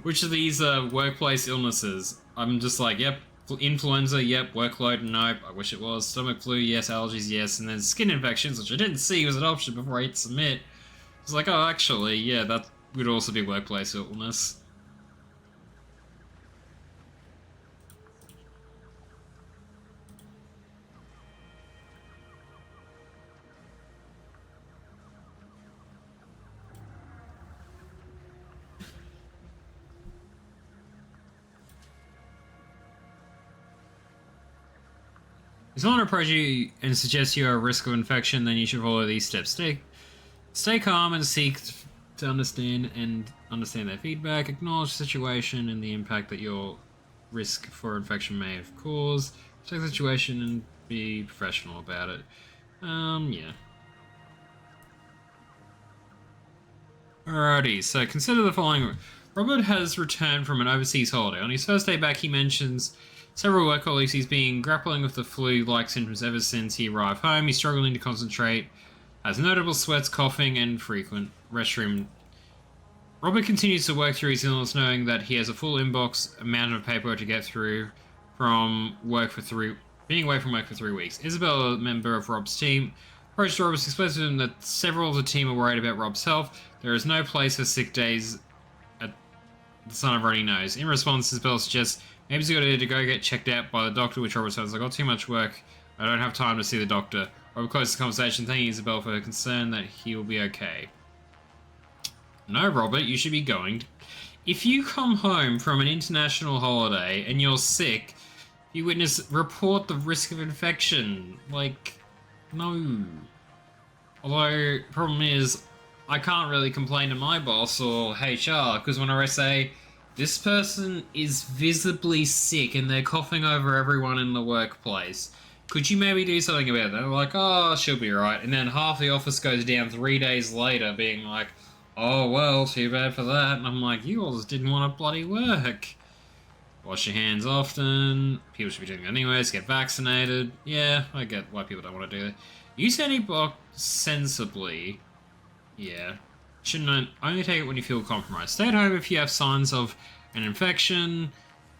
Which of these are workplace illnesses? I'm just like, yep, influenza, yep, workload, nope, I wish it was. Stomach flu, yes, allergies, yes, and then skin infections, which I didn't see was an option before I hit submit. It's like, oh, actually, yeah, that would also be workplace illness. If someone approaches you and suggests you are at risk of infection, then you should follow these steps. Stay calm and seek to understand their feedback. Acknowledge the situation and the impact that your risk for infection may have caused. Take the situation and be professional about it. Yeah. Alrighty, so consider the following. Robert has returned from an overseas holiday. On his first day back, he mentions several work colleagues he's been grappling with the flu-like symptoms ever since he arrived home. He's struggling to concentrate, has notable sweats, coughing, and frequent restroom. Robert continues to work through his illness, knowing that he has a full inbox amount of paperwork to get through from being away from work for 3 weeks. Isabel, a member of Rob's team, approached Robert, explains to him that several of the team are worried about Rob's health. There is no place for sick days at the son of runny nose. In response, Isabel suggests maybe he's got to go get checked out by the doctor, which Robert says, I got too much work. I don't have time to see the doctor. Robert closes the conversation, thanking Isabel for her concern that he will be okay. No, Robert, you should be going. If you come home from an international holiday and you're sick, you report the risk of infection. Like, no. Although, problem is, I can't really complain to my boss or HR, because when I say, this person is visibly sick and they're coughing over everyone in the workplace, could you maybe do something about that? They're like, oh, she'll be right. And then half the office goes down 3 days later being like, oh, well, too bad for that. And I'm like, you all just didn't want to bloody work. Wash your hands often. People should be doing it anyways. Get vaccinated. Yeah, I get why people don't want to do that. Use antibiotics sensibly. Yeah. Shouldn't only take it when you feel compromised. Stay at home if you have signs of an infection.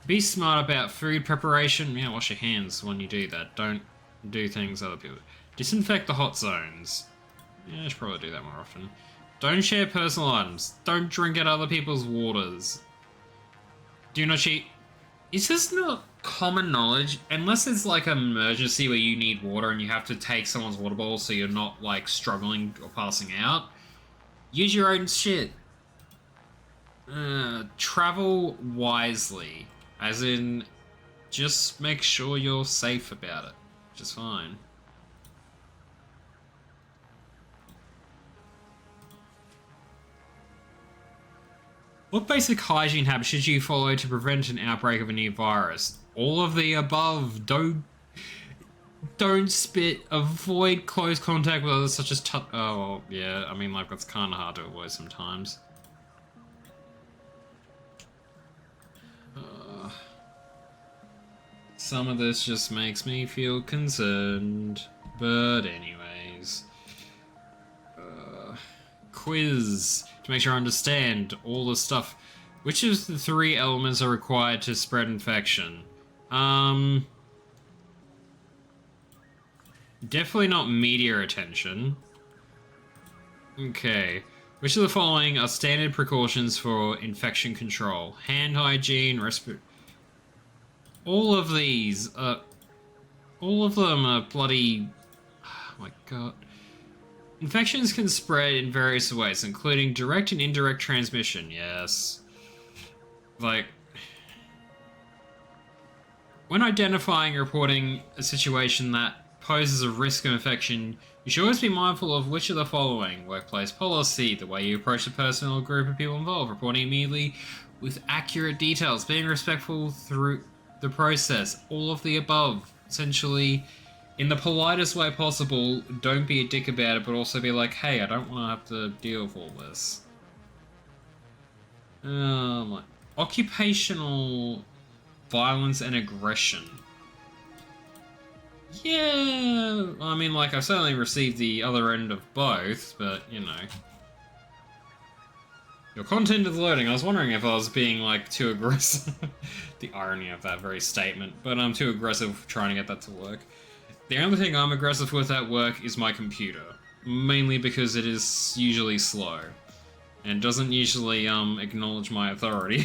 Be smart about food preparation. Yeah, wash your hands when you do that. Don't do things other people. Disinfect the hot zones. Yeah, I should probably do that more often. Don't share personal items. Don't drink at other people's waters. Do not cheat. Is this not common knowledge? Unless it's like an emergency where you need water and you have to take someone's water bottle so you're not like struggling or passing out. Use your own shit. Travel wisely. As in, just make sure you're safe about it. Which is fine. What basic hygiene habits should you follow to prevent an outbreak of a new virus? All of the above. Don't spit. Avoid close contact with others, such as oh, yeah. I mean, like, that's kind of hard to avoid sometimes. Some of this just makes me feel concerned. But anyways. Quiz. To make sure I understand all the stuff. Which of the 3 elements are required to spread infection? Definitely not media attention. Okay. Which of the following are standard precautions for infection control? Hand hygiene, all of these all of them are bloody... Oh my god. Infections can spread in various ways, including direct and indirect transmission, yes. Like, when identifying and reporting a situation that poses a risk of infection, you should always be mindful of which of the following: workplace policy, the way you approach the person or group of people involved, reporting immediately with accurate details, being respectful through the process, all of the above. Essentially, in the politest way possible, don't be a dick about it, but also be like, hey, I don't want to have to deal with all this. Occupational violence and aggression. Yeah, I mean, like, I've certainly received the other end of both, but, you know. Your content is loading. I was wondering if I was being, like, too aggressive. The irony of that very statement, but I'm too aggressive trying to get that to work. The only thing I'm aggressive with at work is my computer, mainly because it is usually slow, and doesn't usually acknowledge my authority.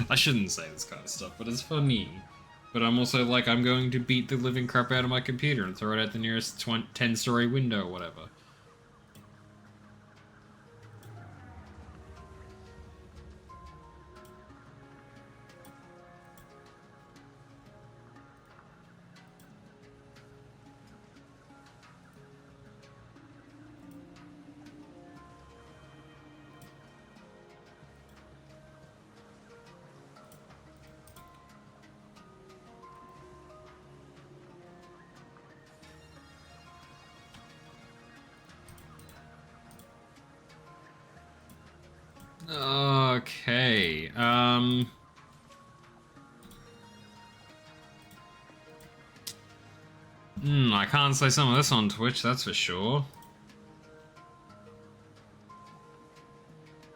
I shouldn't say this kind of stuff, but it's funny. But I'm also like, I'm going to beat the living crap out of my computer and throw it out the nearest 10-story window or whatever. Okay. I can't say some of this on Twitch, that's for sure.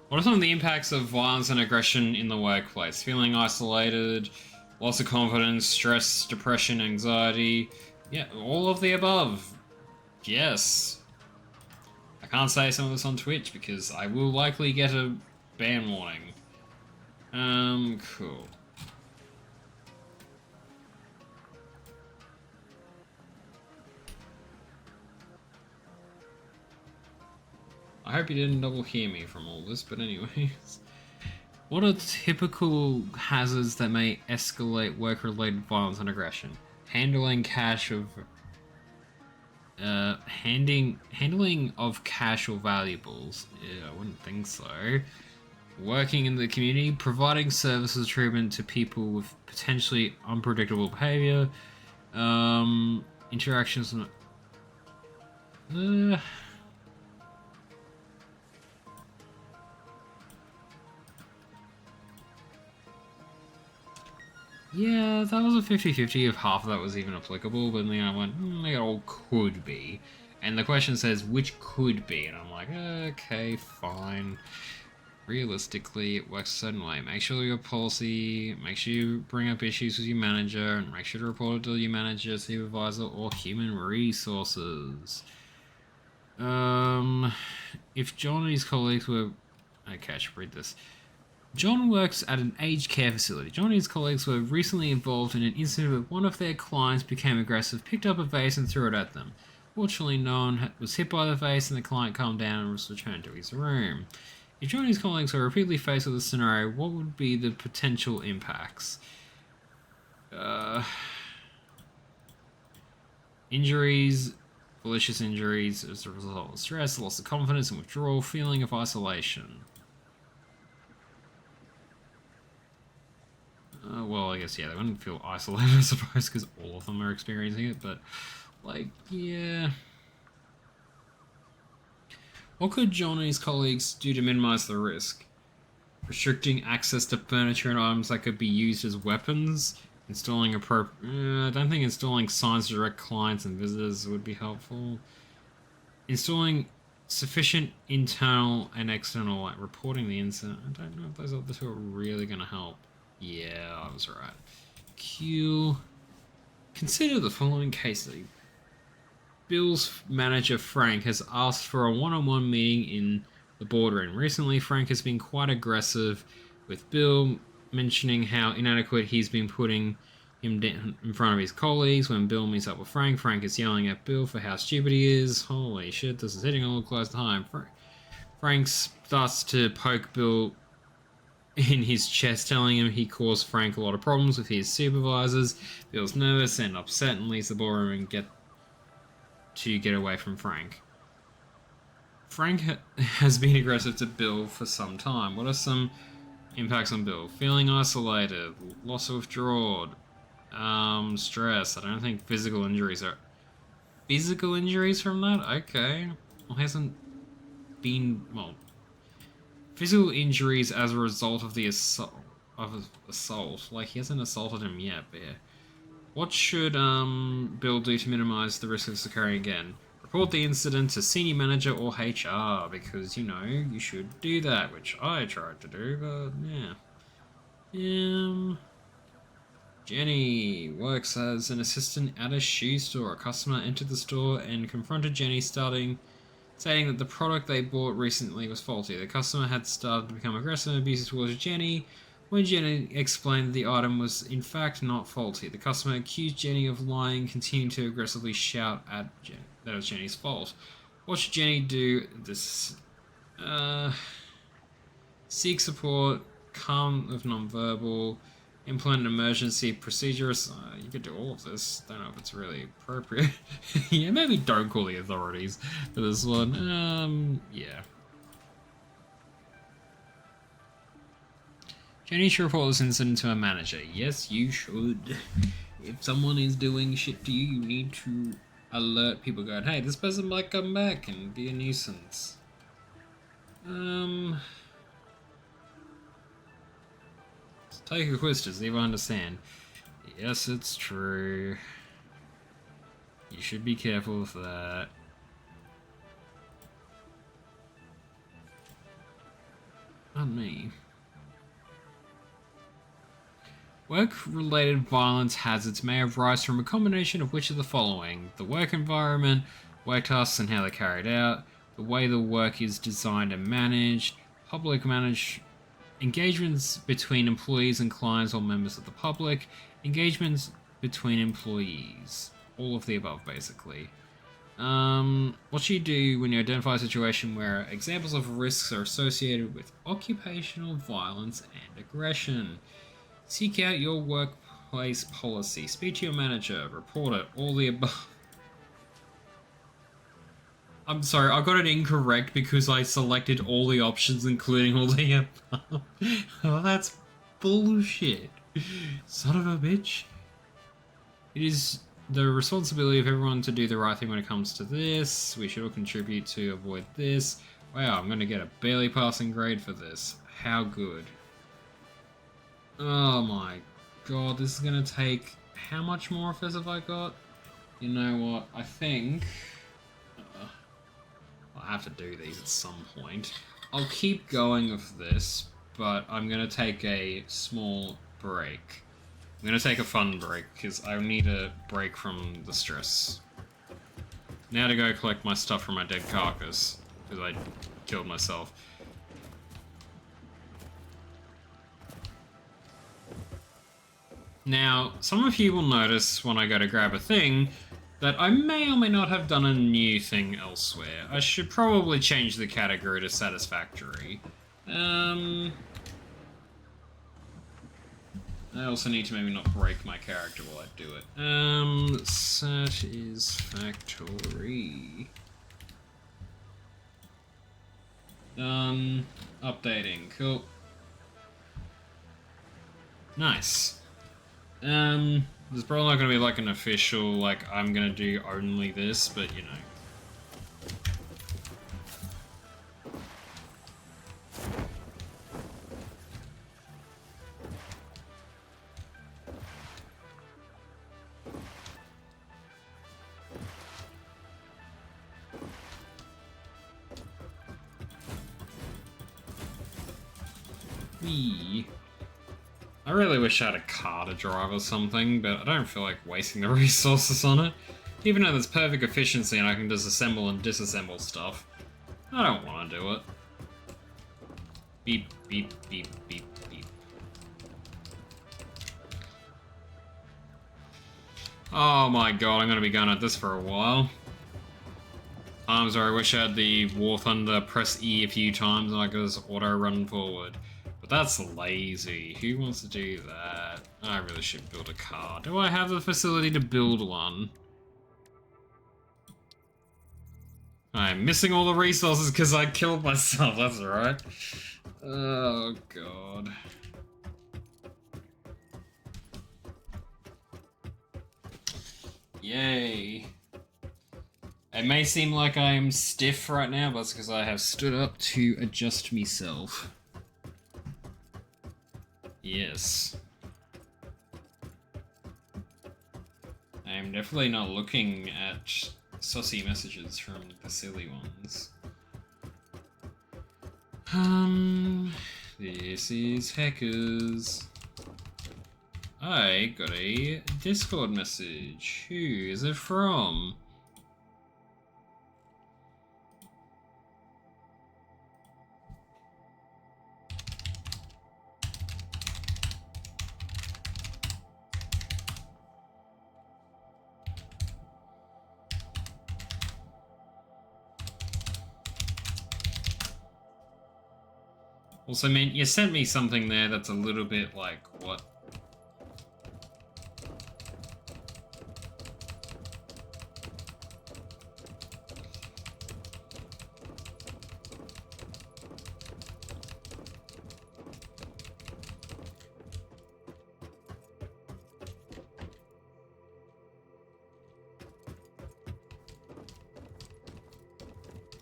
What are some of the impacts of violence and aggression in the workplace? Feeling isolated, loss of confidence, stress, depression, anxiety. Yeah, all of the above. Yes. I can't say some of this on Twitch because I will likely get a ban warning. Cool. I hope you didn't double hear me from all this, but anyways. What are typical hazards that may escalate work-related violence and aggression? Handling cash of handling of cash or valuables. Yeah, I wouldn't think so. Working in the community, providing services treatment to people with potentially unpredictable behavior. Interactions. Yeah, that was a 50-50 if half of that was even applicable, but then I went, they all could be. And the question says, which could be? And I'm like, okay, fine. Realistically, it works a certain way. Make sure your policy, make sure you bring up issues with your manager, and make sure to report it to your manager, supervisor, or human resources. If John and his colleagues were... Okay, I should read this. John works at an aged care facility. John and his colleagues were recently involved in an incident where one of their clients became aggressive, picked up a vase and threw it at them. Fortunately, no one was hit by the vase and the client calmed down and was returned to his room. If John and his colleagues were repeatedly faced with this scenario, what would be the potential impacts? Injuries, malicious injuries as a result of stress, loss of confidence and withdrawal, feeling of isolation. Well, I guess, yeah, they wouldn't feel isolated, I suppose, because all of them are experiencing it, but, like, yeah. What could John and his colleagues do to minimize the risk? Restricting access to furniture and items that could be used as weapons? Installing I don't think installing signs to direct clients and visitors would be helpful. Installing sufficient internal and external, like, reporting the incident. I don't know if those other two are really going to help. Yeah, I was right. Q. Consider the following case study. Bill's manager, Frank, has asked for a one-on-one meeting in the boardroom. Recently, Frank has been quite aggressive with Bill, mentioning how inadequate he's been putting him down in front of his colleagues. When Bill meets up with Frank, Frank is yelling at Bill for how stupid he is. Holy shit, this is hitting all close to home. Frank starts to poke Bill in his chest, telling him he caused Frank a lot of problems with his supervisors. Bill's nervous and upset and leaves the ballroom and get away from Frank. Frank has been aggressive to Bill for some time. What are some impacts on Bill? Feeling isolated, loss of withdrawal, stress. I don't think physical injuries are... Physical injuries from that? Okay. Well, hasn't been... Well, physical injuries as a result of the assault. Like, he hasn't assaulted him yet, but yeah. What should Bill do to minimize the risk of this occurring again? Report the incident to senior manager or HR, because, you know, you should do that, which I tried to do, but yeah. Jenny works as an assistant at a shoe store. A customer entered the store and confronted Jenny, stating that the product they bought recently was faulty. The customer had started to become aggressive and abusive towards Jenny. When Jenny explained that the item was in fact not faulty, the customer accused Jenny of lying, continuing to aggressively shout at Jenny that it was Jenny's fault. What should Jenny do? Seek support, calm with non-verbal, implement an emergency procedures. You could do all of this. Don't know if it's really appropriate. Yeah, maybe don't call the authorities for this one. Yeah. Jenny should report this incident to a manager. Yes, you should. If someone is doing shit to you, you need to alert people going, hey, this person might come back and be a nuisance. Take a quiz to see if I understand. Yes, it's true. You should be careful with that. Not me. Work-related violence hazards may arise from a combination of which of the following: the work environment, work tasks and how they're carried out, the way the work is designed and managed, public engagements between employees and clients or members of the public, engagements between employees. All of the above, basically. What should you do when you identify a situation where examples of risks are associated with occupational violence and aggression? Seek out your workplace policy. Speak to your manager. Report it. All the above. I'm sorry, I got it incorrect because I selected all the options, including all the above. Oh, that's bullshit. Son of a bitch. It is the responsibility of everyone to do the right thing when it comes to this. We should all contribute to avoid this. Wow, I'm going to get a barely passing grade for this. How good. Oh my god, this is going to take... How much more of this have I got? You know what, I think... I'll have to do these at some point. I'll keep going with this, but I'm going to take a small break. I'm going to take a fun break, because I need a break from the stress. Now to go collect my stuff from my dead carcass, because I killed myself. Now, some of you will notice when I go to grab a thing, that I may or may not have done a new thing elsewhere. I should probably change the category to satisfactory. I also need to maybe not break my character while I do it. Satisfactory. Done. Updating. Cool. Nice. There's probably not going to be like an official, like, I'm going to do only this, but you know. Whee. I really wish I had a car to drive or something, but I don't feel like wasting the resources on it. Even though there's perfect efficiency and I can just assemble and disassemble stuff. I don't want to do it. Beep, beep, beep, beep, beep. Oh my god, I'm going to be going at this for a while. I'm sorry, I wish I had the War Thunder press E a few times and I could just auto-run forward. But that's lazy. Who wants to do that? I really should build a car. Do I have the facility to build one? I'm missing all the resources because I killed myself, that's alright. Oh god. Yay. It may seem like I am stiff right now, but it's because I have stood up to adjust myself. Yes. I am definitely not looking at sussy messages from the silly ones. This is Hackers. I got a Discord message. Who is it from? Also, I mean, you sent me something there that's a little bit like, what?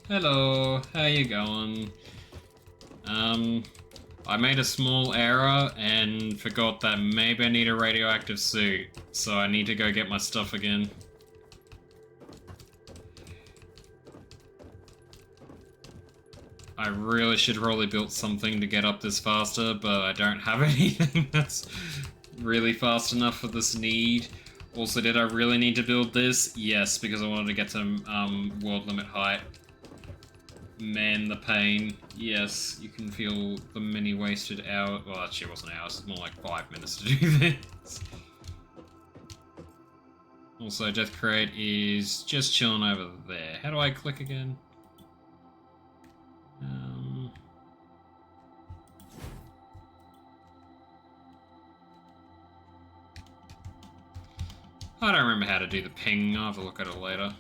Hello, how you going? I made a small error and forgot that maybe I need a radioactive suit, so I need to go get my stuff again. I really should have probably built something to get up this faster, but I don't have anything that's really fast enough for this need. Also, did I really need to build this? Yes, because I wanted to get to world limit height. Man, the pain. Yes, you can feel the many wasted hours. Well, actually, it wasn't hours. It's more like 5 minutes to do this. Also, Death Crate is just chilling over there. How do I click again? I don't remember how to do the ping. I'll have a look at it later.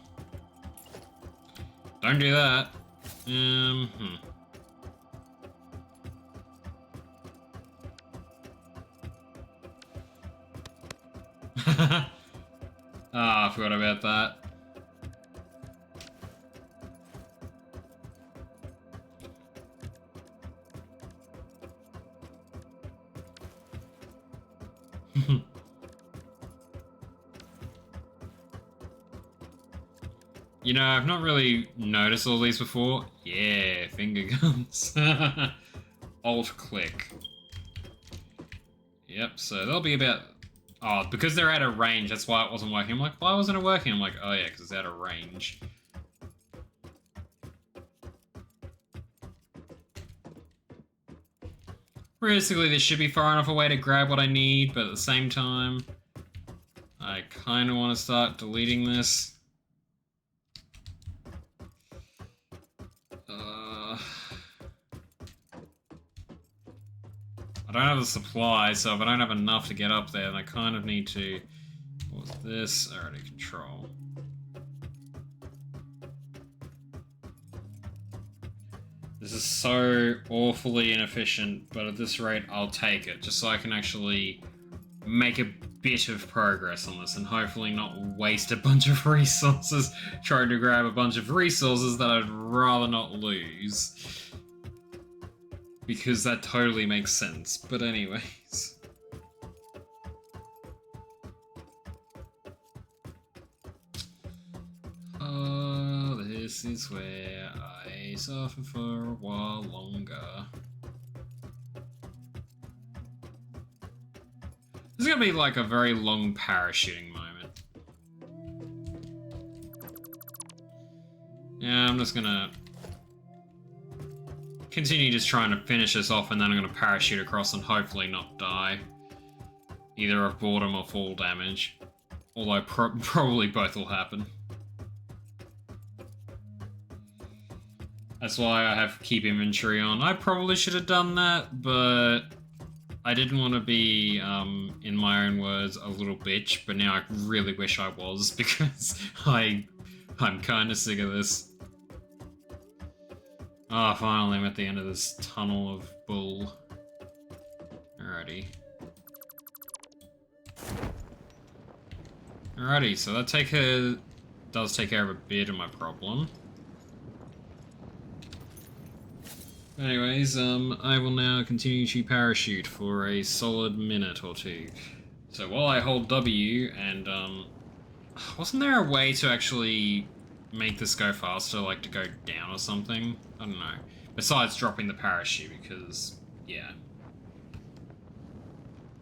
Don't do that. Ah, I forgot about that. You know, I've not really noticed all these before. Yeah, finger guns. Alt click. Yep, so they'll be about... Oh, because they're out of range, that's why it wasn't working. I'm like, why wasn't it working? I'm like, oh yeah, because it's out of range. Realistically, this should be far enough away to grab what I need, but at the same time, I kind of want to start deleting this. I don't have the supply, so if I don't have enough to get up there, then I kind of need to... What was this? Already control. This is so awfully inefficient, but at this rate, I'll take it, just so I can actually make a bit of progress on this, and hopefully not waste a bunch of resources trying to grab a bunch of resources that I'd rather not lose. Because that totally makes sense, but anyways. Oh, this is where I suffer for a while longer. This is gonna be like a very long parachuting moment. Yeah, I'm just gonna continue just trying to finish this off, and then I'm going to parachute across and hopefully not die. Either of boredom or fall damage. Although probably both will happen. That's why I have keep inventory on. I probably should have done that, but I didn't want to be, in my own words, a little bitch, but now I really wish I was, because I'm kind of sick of this. Ah, oh, finally I'm at the end of this tunnel of bull. Alrighty. Alrighty, so that does take care of a bit of my problem. Anyways, I will now continue to parachute for a solid minute or two. So while I hold W and, wasn't there a way to actually make this go faster, like to go down or something? I don't know. Besides dropping the parachute, because, yeah.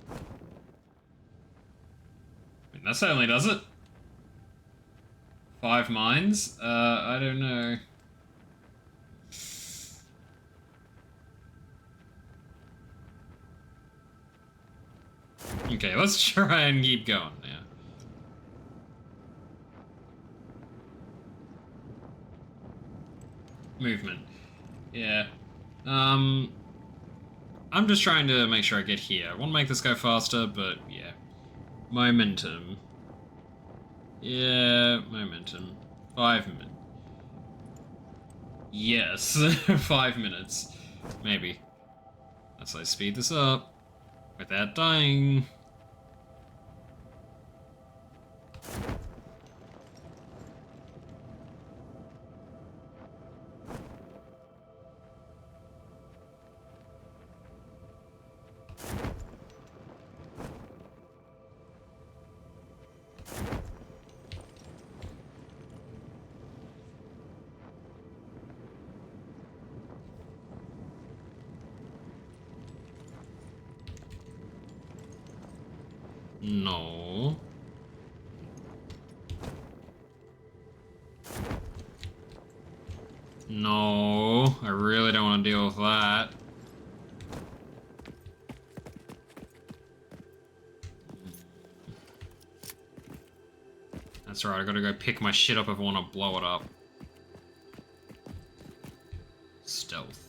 I mean, that certainly does it. 5 mines? I don't know. Okay, let's try and keep going now. Movement. Yeah. I'm just trying to make sure I get here. I want to make this go faster, but yeah. Momentum. Yeah, momentum. 5 minutes. Yes, 5 minutes. Maybe. Let's speed this up without dying. No. No, I really don't want to deal with that. That's right, I gotta go pick my shit up if I want to blow it up. Stealth.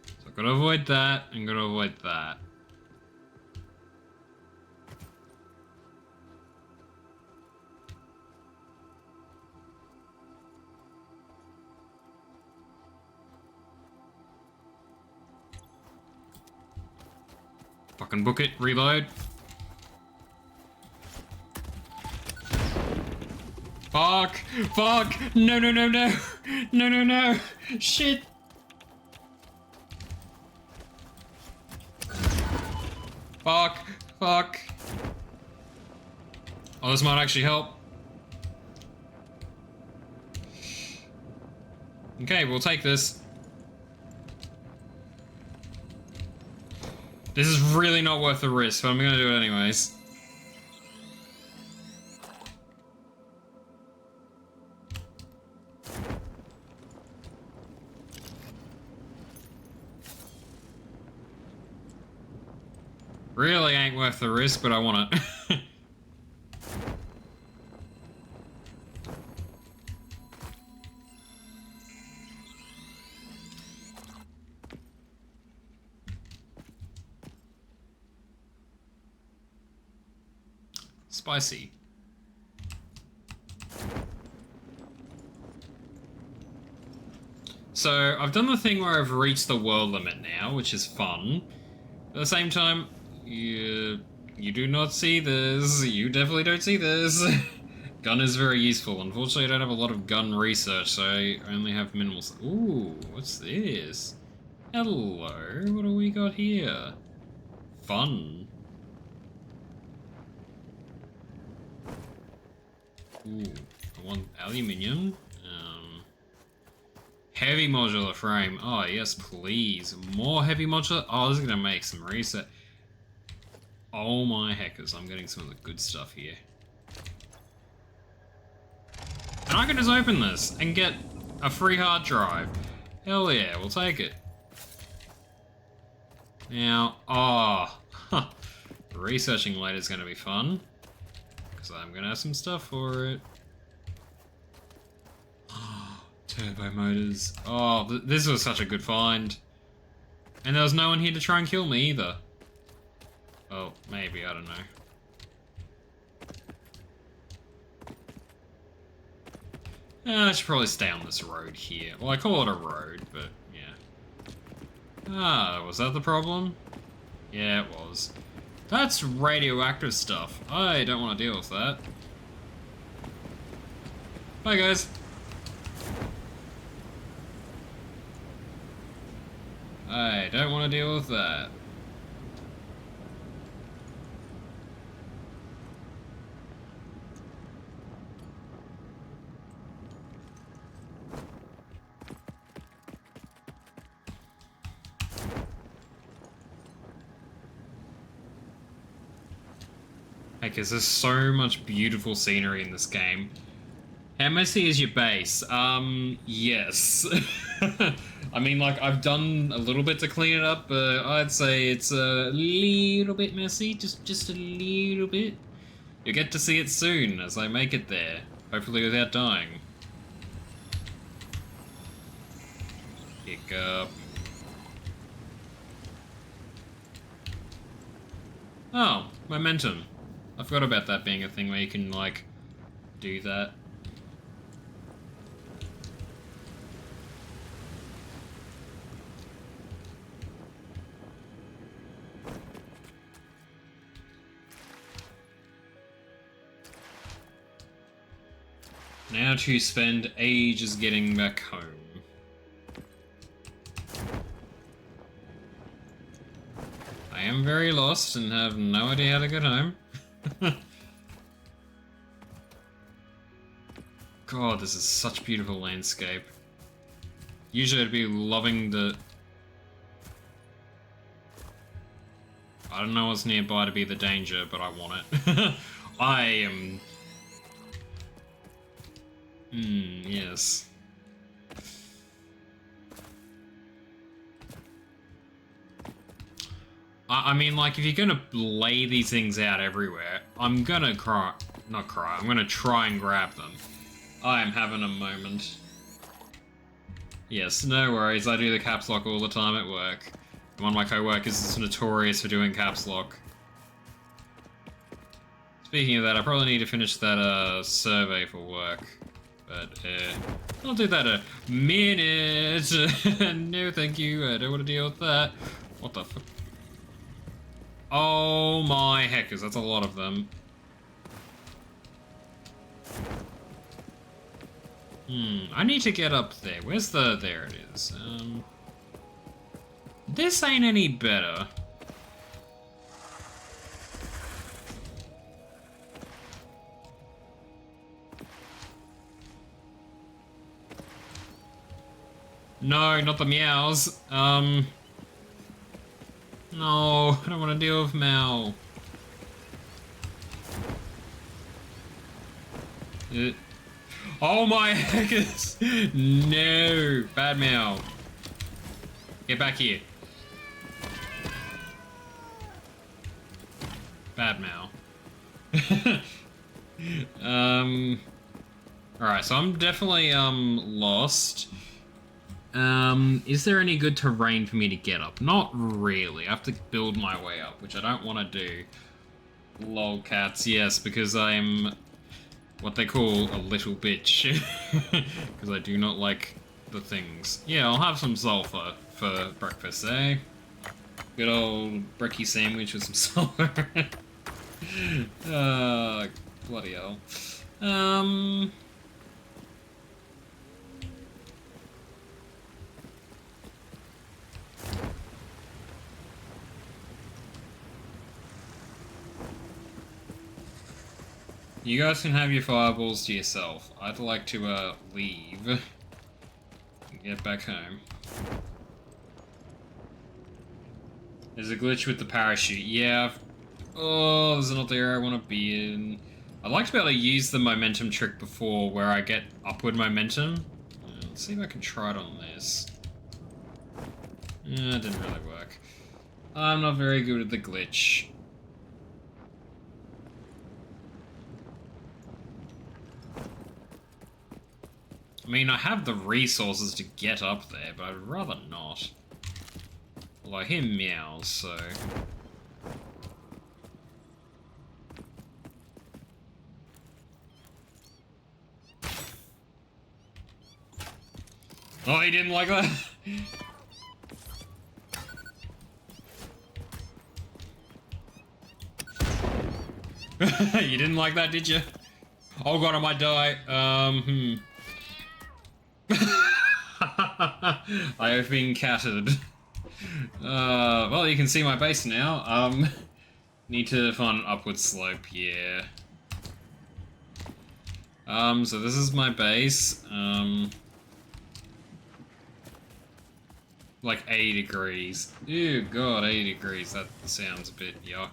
So I've got to avoid that, and got to avoid that. Fucking book it, reload. Fuck! Fuck! No, no, no, no! No, no, no! Shit! Fuck! Fuck! Oh, this might actually help. Okay, we'll take this. This is really not worth the risk, but I'm gonna do it anyways. Really ain't worth the risk, but I want it. Spicy. So, I've done the thing where I've reached the world limit now, which is fun. At the same time, you do not see this. You definitely don't see this. Gun is very useful. Unfortunately, I don't have a lot of gun research, so I only have minimal... Ooh, what's this? Hello, what do we got here? Fun. Ooh, I want aluminium. Heavy modular frame. Oh, yes, please. More heavy modular. Oh, this is going to make some reset. Oh my heckers, I'm getting some of the good stuff here. And I can just open this and get a free hard drive. Hell yeah, we'll take it. Now, researching later is going to be fun. Because I'm going to have some stuff for it. Turbo motors. Oh, this was such a good find. And there was no one here to try and kill me either. Well, maybe, I don't know. I should probably stay on this road here. Well, I call it a road, but yeah. Ah, was that the problem? Yeah, it was. That's radioactive stuff. I don't want to deal with that. Bye, guys. I don't want to deal with that. Because there's so much beautiful scenery in this game. How messy is your base? Yes. I mean, like, I've done a little bit to clean it up, but I'd say it's a little bit messy, just a little bit. You'll get to see it soon as I make it there, hopefully without dying. Pick up. Oh, momentum. I forgot about that being a thing where you can, like, do that. Now to spend ages getting back home. I am very lost and have no idea how to get home. God, this is such beautiful landscape. Usually I'd be loving the... I don't know what's nearby to be the danger, but I want it. I am... yes. I mean, like, if you're gonna lay these things out everywhere, I'm gonna I'm gonna try and grab them. I am having a moment. Yes, no worries, I do the caps lock all the time at work. One of my co-workers is notorious for doing caps lock. Speaking of that, I probably need to finish that survey for work. But I'll do that a minute. No thank you, I don't want to deal with that. What the fuck? Oh my heckers, that's a lot of them. I need to get up there. Where's the... there it is. This ain't any better. No, not the meows. No, I don't want to deal with Mal. Oh my heckers! No! Bad Mal. Get back here. Bad Mal. Alright, so I'm definitely, lost. Is there any good terrain for me to get up? Not really. I have to build my way up, which I don't want to do. Lolcats, yes, because I'm what they call a little bitch. Because I do not like the things. Yeah, I'll have some sulfur for breakfast, eh? Good old brekkie sandwich with some sulfur. Bloody hell. You guys can have your fireballs to yourself. I'd like to, leave. And get back home. There's a glitch with the parachute. Yeah. Oh, there's not the area I want to be in. I'd like to be able to use the momentum trick before where I get upward momentum. Let's see if I can try it on this. It didn't really work. I'm not very good at the glitch. I mean, I have the resources to get up there, but I'd rather not. Although I hear meows, so... Oh, he didn't like that? You didn't like that, did you? Oh god, I might die. I have been catted. Well, you can see my base now. Need to find an upward slope, yeah. So this is my base. Like 80 degrees. Ew, god, 80 degrees. That sounds a bit yuck.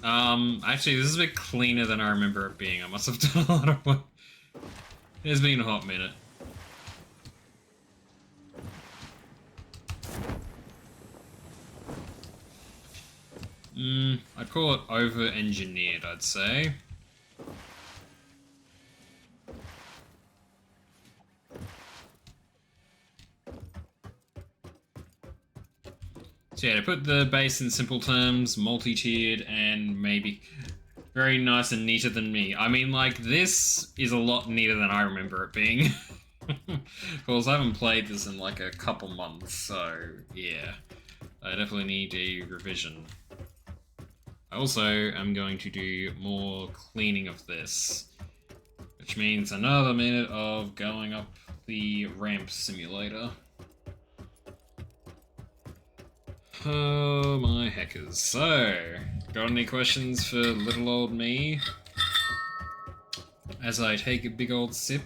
Actually, this is a bit cleaner than I remember it being. I must have done a lot of work. It's been a hot minute. I'd call it over-engineered, I'd say. So yeah, to put the base in simple terms, multi-tiered, and maybe very nice and neater than me. I mean, like, this is a lot neater than I remember it being. Of course, I haven't played this in like a couple months, so yeah. I definitely need a revision. I also am going to do more cleaning of this, which means another minute of going up the ramp simulator. Oh my heckers. So, got any questions for little old me? As I take a big old sip.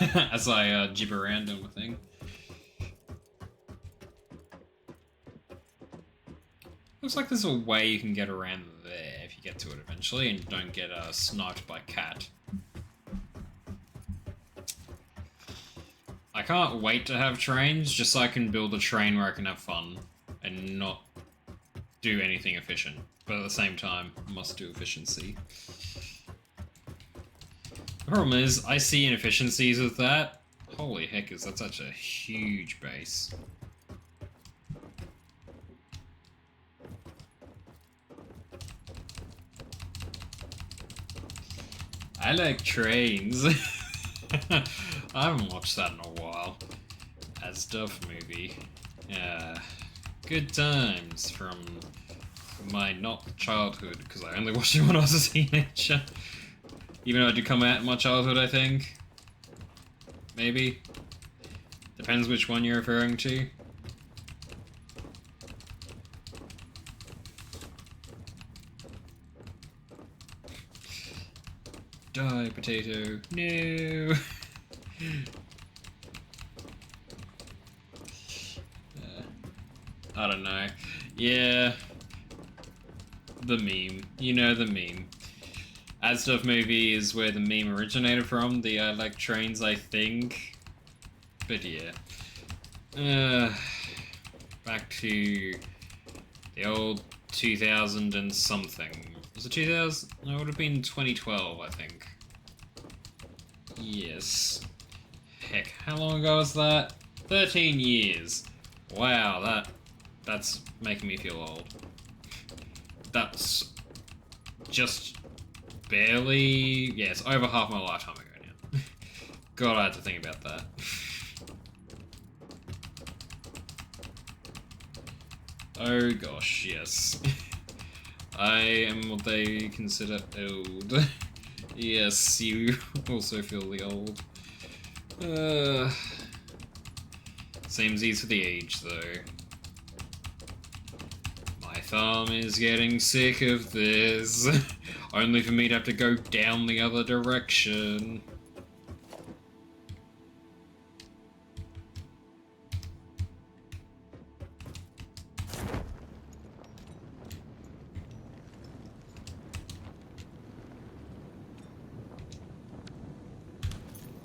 as I jib around on the thing. Looks like there's a way you can get around there if you get to it eventually and don't get sniped by cat. I can't wait to have trains just so I can build a train where I can have fun and not do anything efficient. But at the same time, must do efficiency. The problem is, I see inefficiencies with that. Holy heck, is that such a huge base. I like trains. I haven't watched that in a while. As Duff movie. Good times from my not childhood, because I only watched it when I was a teenager. Even though it did come out in my childhood, I think. Maybe. Depends which one you're referring to. Die, potato. No! I don't know. Yeah. The meme. You know the meme. As Stuff movie is where the meme originated from. The like trains, I think. But yeah. Back to the old 2000 and something. Was it 2000? No, it would have been 2012, I think. Yes. Heck, how long ago was that? 13 years. Wow, that's making me feel old. That's just barely... yes, over half my lifetime ago now. God, I had to think about that. Oh gosh, yes. I am what they consider old. Yes, you also feel the old. Seems easy for the age, though. My thumb is getting sick of this. Only for me to have to go down the other direction.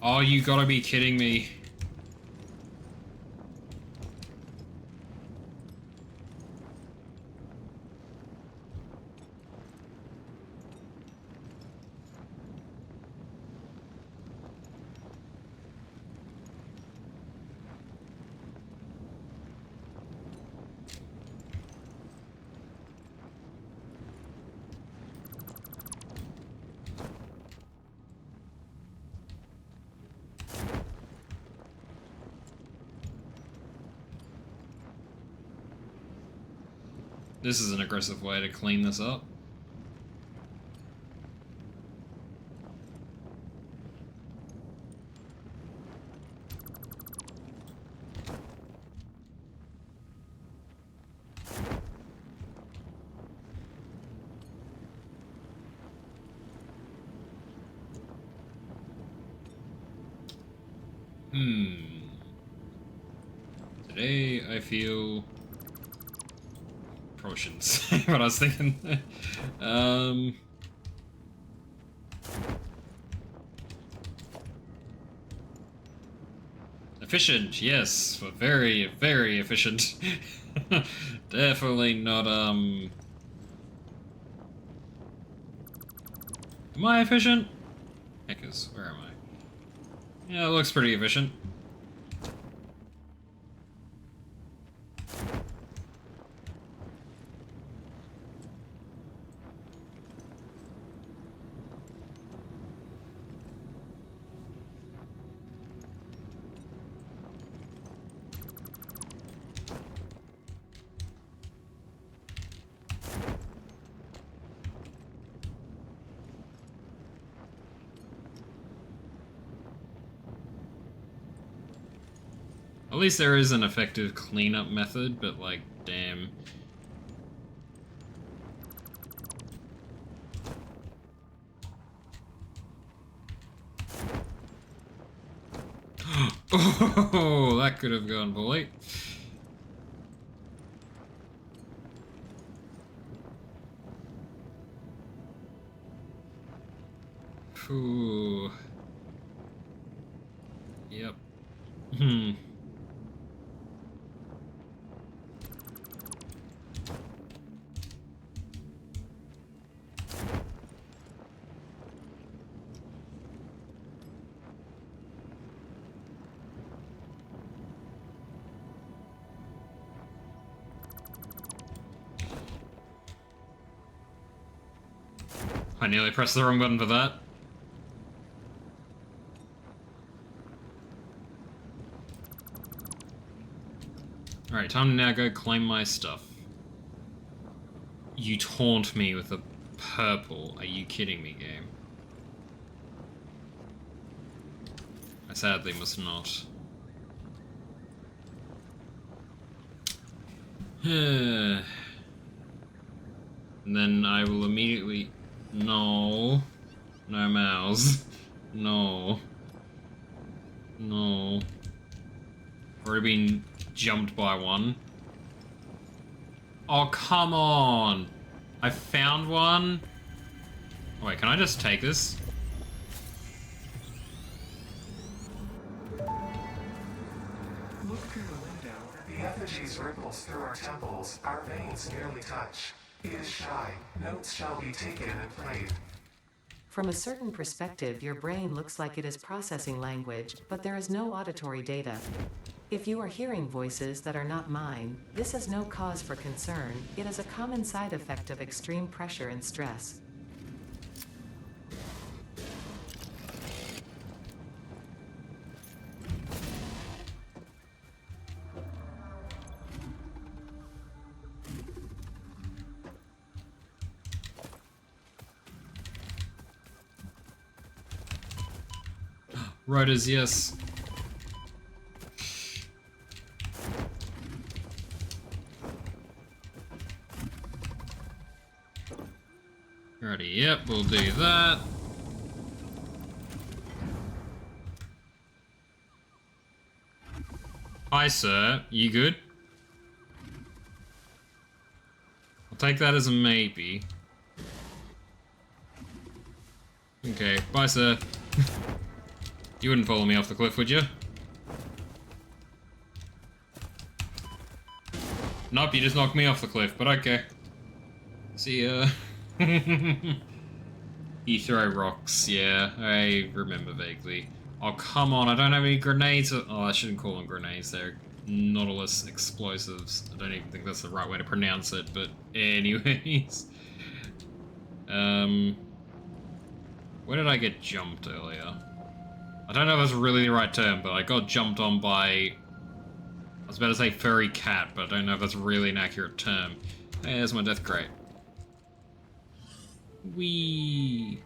Oh, you gotta be kidding me. This is an aggressive way to clean this up. Today I feel... probably shouldn't say what I was thinking. Efficient, yes, but very, very efficient. Definitely not, Am I efficient? Heckers, where am I? Yeah, it looks pretty efficient. At least there is an effective cleanup method, but like, damn. Oh, that could have gone poorly. Ooh. Yep. Hmm. I nearly pressed the wrong button for that. Alright, time to now go claim my stuff. You taunt me with a purple. Are you kidding me, game? I sadly must not. And then I will immediately... No. No mouse. No. No. Already been jumped by one. Oh, come on! I found one? Oh, wait, can I just take this? Look through the window. The effigies ripples through our temples. Our veins nearly touch. He is shy. Notes shall be taken and played. From a certain perspective, your brain looks like it is processing language, but there is no auditory data. If you are hearing voices that are not mine, this is no cause for concern. It is a common side effect of extreme pressure and stress. Rotors, yes. Alrighty, yep, we'll do that. Hi, sir. You good? I'll take that as a maybe. Okay, bye, sir. You wouldn't follow me off the cliff, would you? Nope, you just knocked me off the cliff, but okay. See ya. You throw rocks, yeah, I remember vaguely. Oh, come on, I don't have any grenades. Oh, I shouldn't call them grenades, they're Nautilus explosives. I don't even think that's the right way to pronounce it, but anyways. Where did I get jumped earlier? I don't know if that's really the right term, but I got jumped on by... I was about to say furry cat, but I don't know if that's really an accurate term. Hey, there's my death crate. Whee!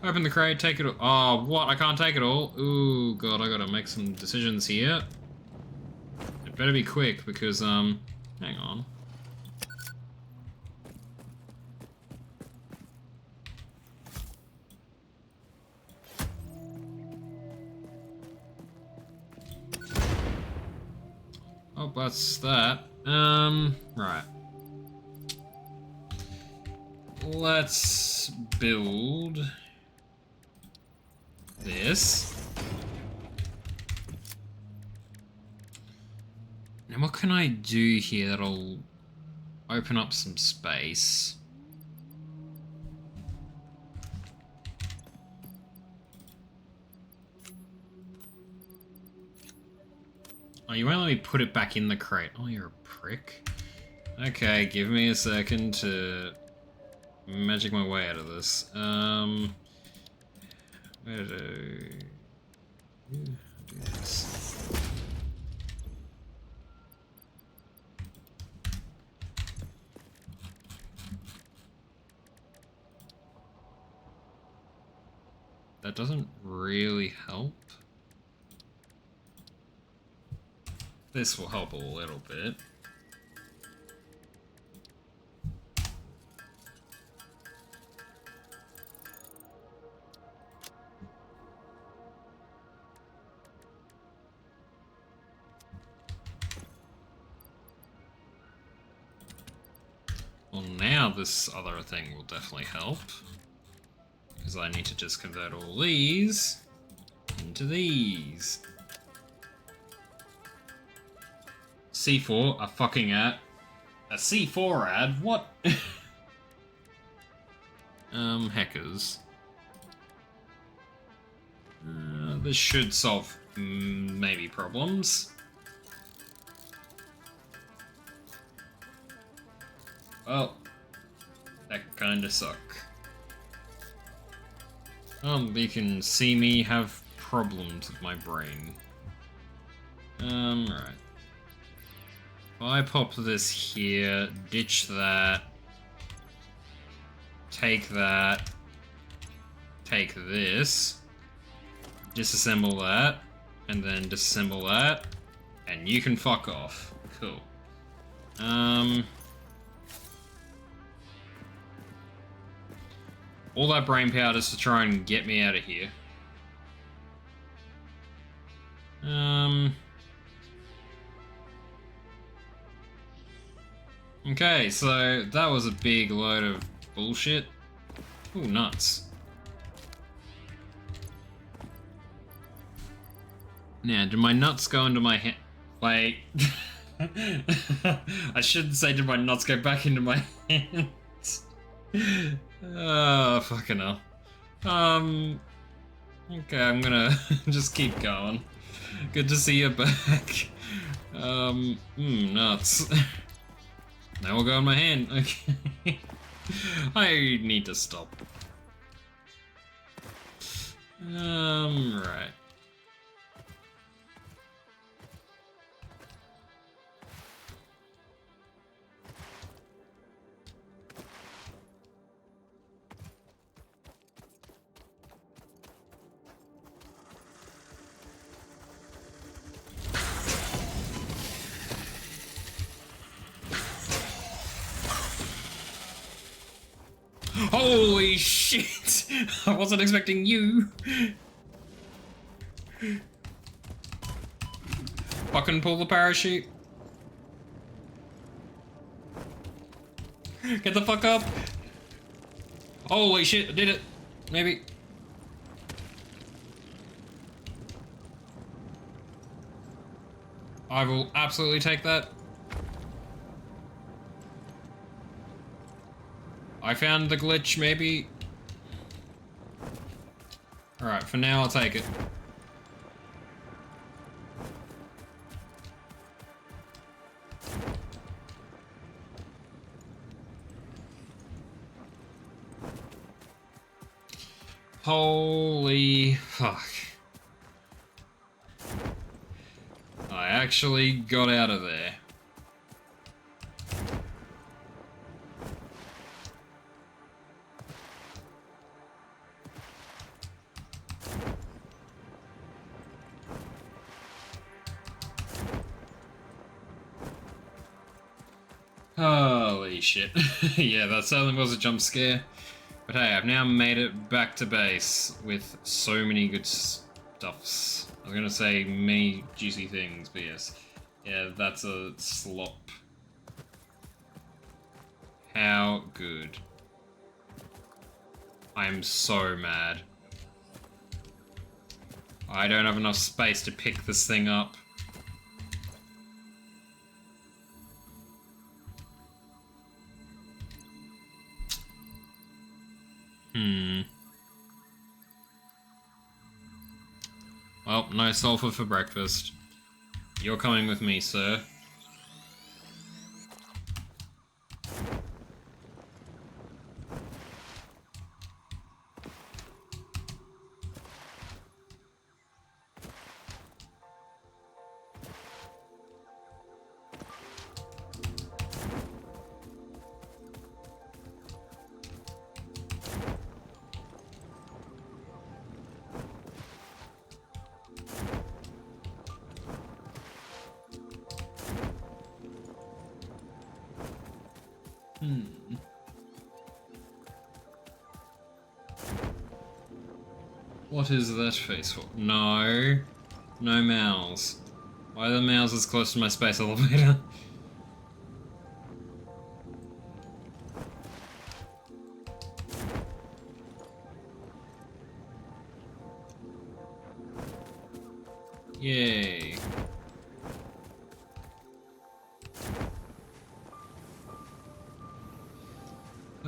Open the crate, take it all. Oh, what? I can't take it all? Ooh, God, I gotta make some decisions here. It better be quick, because, hang on. Oh, that's that. Right. Let's build this. Now what can I do here that'll open up some space? Oh, you won't let me put it back in the crate. Oh, you're a prick. Okay, give me a second to magic my way out of this. Where did I do this? That doesn't really help. This will help a little bit. Well, now this other thing will definitely help. Because I need to just convert all these into these. C4, a fucking ad. A C4 ad? What? Hackers. This should solve maybe problems. Well, that kinda suck. You can see me have problems with my brain. Right. If I pop this here, ditch that, take that, take this, disassemble that, and then disassemble that, and you can fuck off. Cool. All that brain power is to try and get me out of here. Okay, so that was a big load of bullshit. Ooh, nuts. Now, do my nuts go into my hand? Wait. I shouldn't say did my nuts go back into my hands. Oh, fucking hell. Okay, I'm gonna just keep going. Good to see you back. Nuts. Now we'll go in my hand. Okay. I need to stop. Right. Holy shit! I wasn't expecting you! Fucking pull the parachute. Get the fuck up! Holy shit, I did it! Maybe. I will absolutely take that. I found the glitch, maybe. Alright, for now I'll take it. Holy fuck. I actually got out of there. Holy shit. Yeah, that certainly was a jump scare. But hey, I've now made it back to base with so many good stuffs. I was gonna say many juicy things, but yes. Yeah, that's a slop. How good. I'm so mad. I don't have enough space to pick this thing up. Well, no sulfur for breakfast. You're coming with me, sir. What is that face for? No. No mouse. Why are the mouse as close to my space elevator?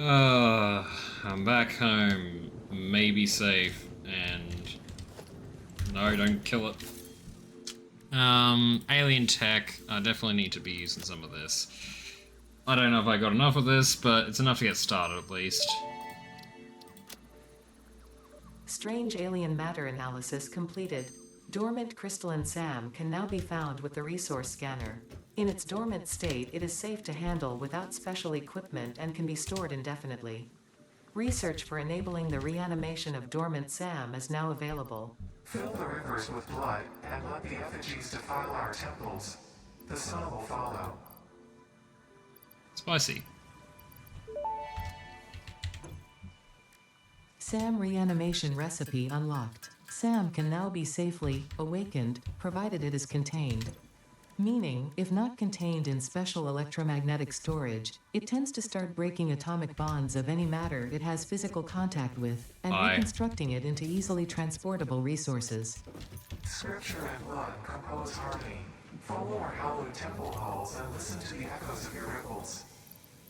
I'm back home, maybe safe, and no, don't kill it. Alien tech. I definitely need to be using some of this. I don't know if I got enough of this, but it's enough to get started at least. Strange alien matter analysis completed. Dormant crystalline SAM can now be found with the resource scanner. In its dormant state, it is safe to handle without special equipment and can be stored indefinitely. Research for enabling the reanimation of dormant SAM is now available. Fill the rivers with blood and let the effigies defile our temples. The sun will follow. Spicy. SAM reanimation recipe unlocked. SAM can now be safely awakened, provided it is contained. Meaning, if not contained in special electromagnetic storage, it tends to start breaking atomic bonds of any matter it has physical contact with, and reconstructing it into easily transportable resources. Scripture and blood compose harmony. Follow our hallowed temple halls and listen to the echoes of your ripples.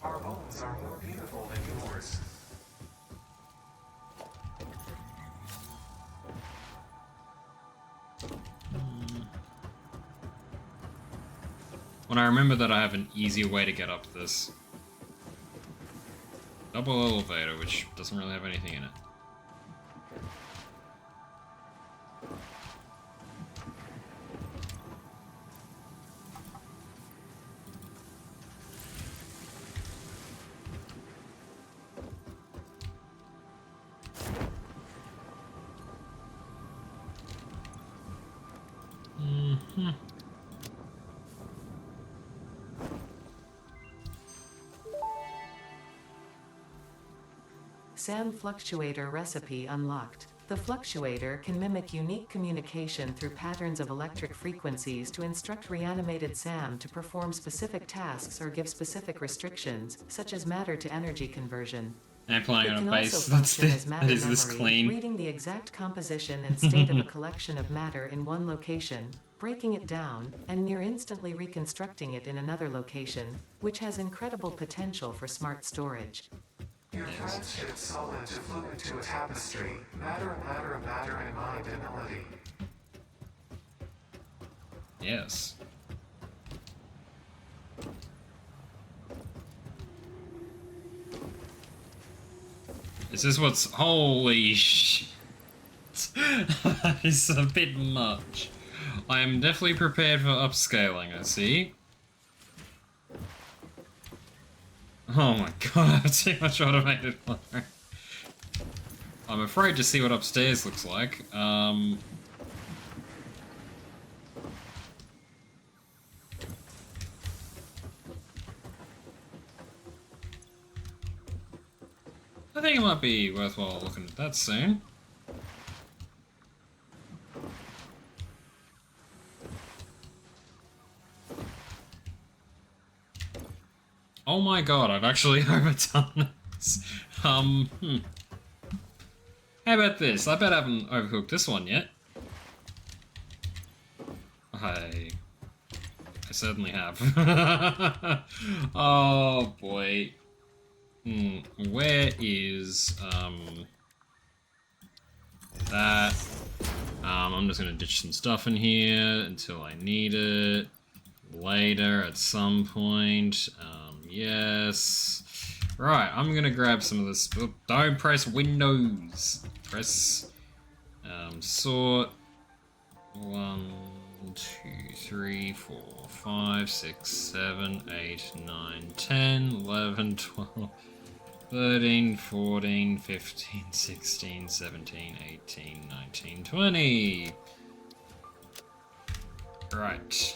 Our bones are more beautiful than yours. When I remember that I have an easier way to get up this. Double elevator, which doesn't really have anything in it. SAM fluctuator recipe unlocked. The fluctuator can mimic unique communication through patterns of electric frequencies to instruct reanimated SAM to perform specific tasks or give specific restrictions, such as matter to energy conversion. And playing It on can a also base function as that matter is this memory, clean. reading the exact composition and state of a collection of matter in one location, breaking it down, and near instantly reconstructing it in another location, which has incredible potential for smart storage. Your thread shifts solid to fluid to a tapestry. Matter and mind and melody. Yes. Is this what's... Holy shit. That is a bit much. I am definitely prepared for upscaling, I see. Oh my god, I have too much automated water. I'm afraid to see what upstairs looks like. I think it might be worthwhile looking at that soon. Oh my god, I've actually overdone this. How about this? I bet I haven't overhooked this one yet. I certainly have. Oh boy. Where is, that? I'm just gonna ditch some stuff in here until I need it. Later at some point. Yes. Right, I'm gonna grab some of this. Oh, don't press Windows. Press, sort. 1, 2, 3, 4, 5, 6, 7, 8, 9, 10, 11, 12, 13, 14, 15, 16, 17, 18, 19, 20. Right.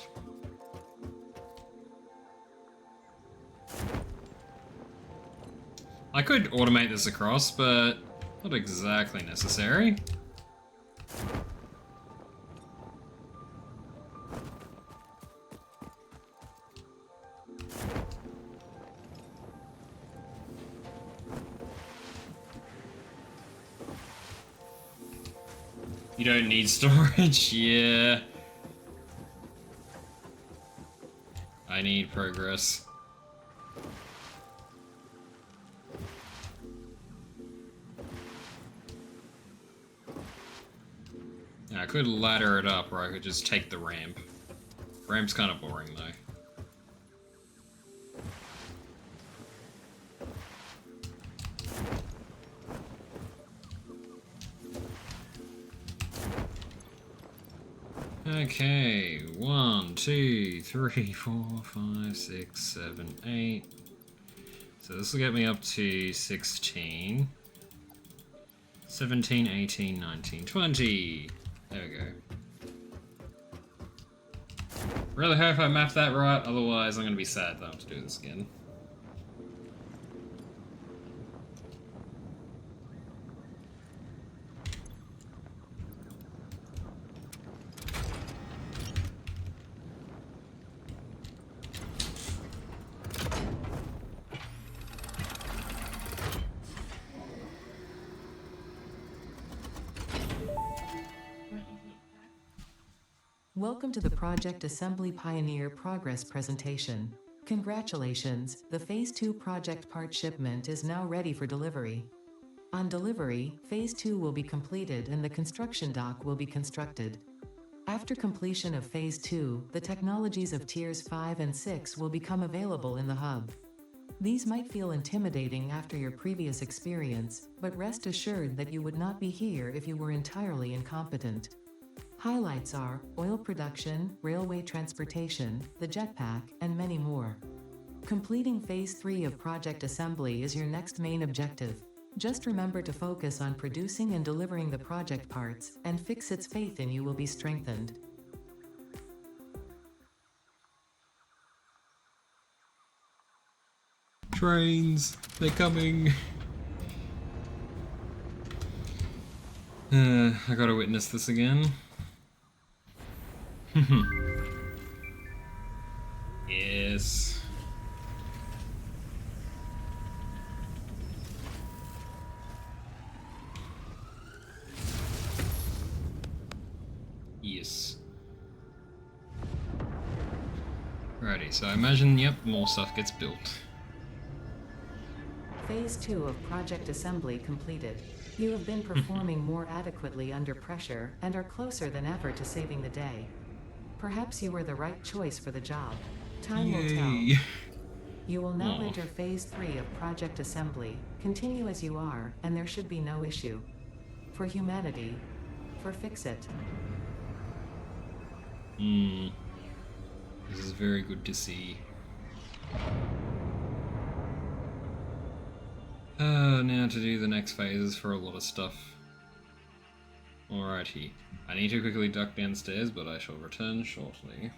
I could automate this across, but not exactly necessary. You don't need storage, yeah. I need progress. could ladder it up, or I could just take the ramp. Ramp's kind of boring, though. Okay, 1, 2, 3, 4, 5, 6, 7, 8. So this will get me up to 16. 17, 18, 19, 20. There we go. Really hope I mapped that right, otherwise I'm gonna be sad that I have to do this again. Welcome to the Project Assembly Pioneer Progress presentation. Congratulations, the Phase 2 project part shipment is now ready for delivery. On delivery, Phase 2 will be completed and the construction dock will be constructed. After completion of Phase 2, the technologies of Tiers 5 and 6 will become available in the hub. These might feel intimidating after your previous experience, but rest assured that you would not be here if you were entirely incompetent. Highlights are oil production, railway transportation, the jetpack, and many more. Completing Phase 3 of Project Assembly is your next main objective. Just remember to focus on producing and delivering the project parts, and Fixit's faith in you will be strengthened. Trains! They're coming! I gotta witness this again. Yes. Yes. Righty, so I imagine, yep, more stuff gets built. Phase 2 of Project Assembly completed. You have been performing more adequately under pressure and are closer than ever to saving the day. Perhaps you were the right choice for the job. Time will tell. You will now enter Phase 3 of Project Assembly. Continue as you are, and there should be no issue. For humanity. For Fixit. This is very good to see. Now to do the next phases for a lot of stuff. Alrighty. I need to quickly duck downstairs, but I shall return shortly.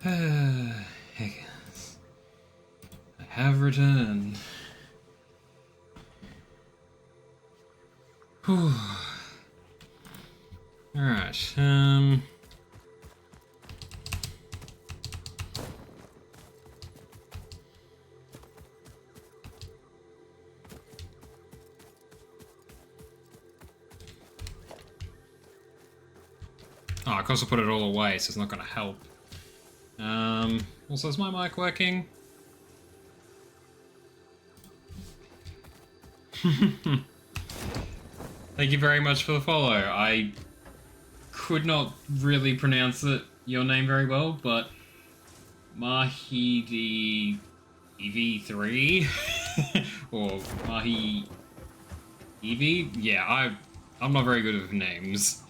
Heck, I have returned. Whew. Alright, oh, I can also put it all away, so it's not gonna help. Also, is my mic working? Thank you very much for the follow. I could not really pronounce your name very well, but Mahidi EV3 or Mahi Evie? Yeah, I'm not very good with names.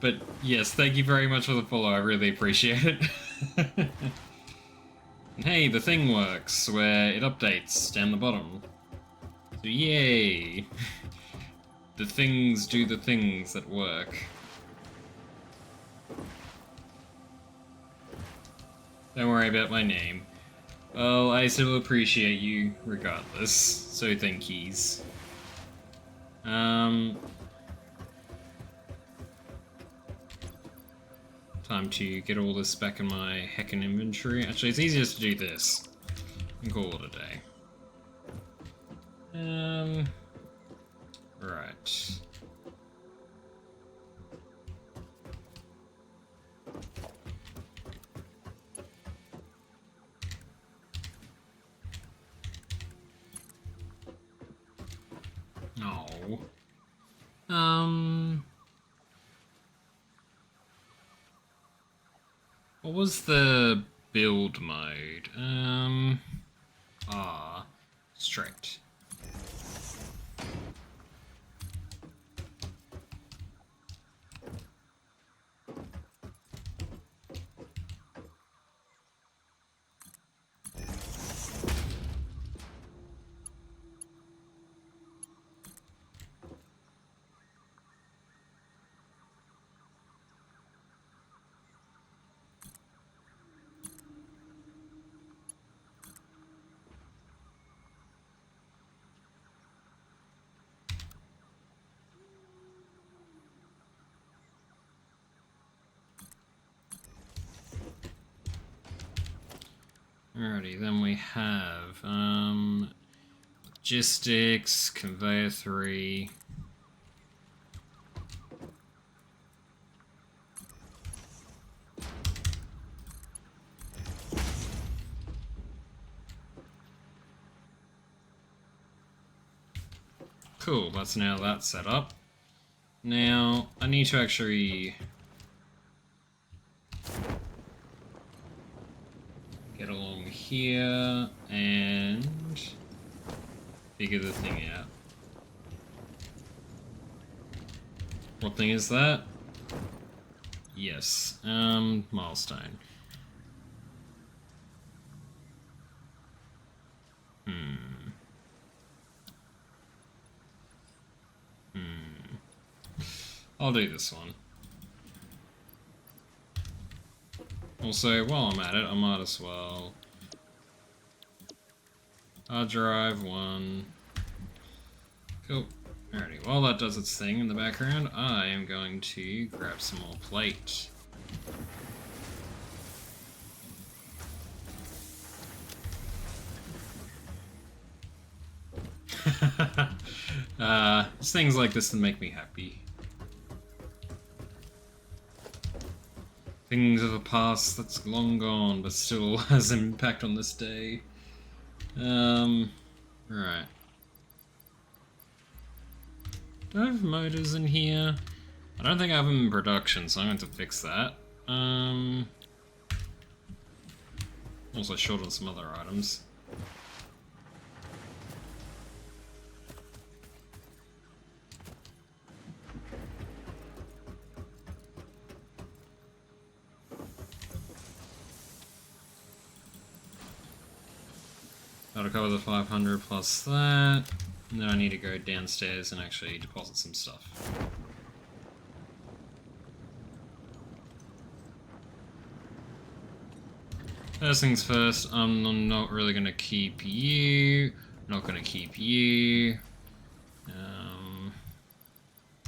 But yes, thank you very much for the follow. I really appreciate it. And hey, the thing works where it updates down the bottom. So yay! The things do the things that work. Don't worry about my name. Well, I still appreciate you regardless, so thank yous. Time to get all this back in my heckin' inventory. Actually, it's easiest to do this and call it a day. Right. Oh. What was the build mode? Strict. Alrighty, then we have logistics, conveyor 3. Cool, that's now that set up. Now, I need to actually get along here and figure the thing out. What thing is that? Yes, milestone. I'll do this one. Also, while I'm at it, I might as well... hard drive 1. Cool. Alrighty, while that does its thing in the background, I am going to grab some more plate. It's things like this that make me happy. Things of a past that's long gone, but still has an impact on this day. Right. Do I have motors in here? I don't think I have them in production, so I'm going to fix that. Also short on some other items. That'll cover the 500 plus that. And then I need to go downstairs and actually deposit some stuff. First things first, I'm not really gonna keep you. Not gonna keep you.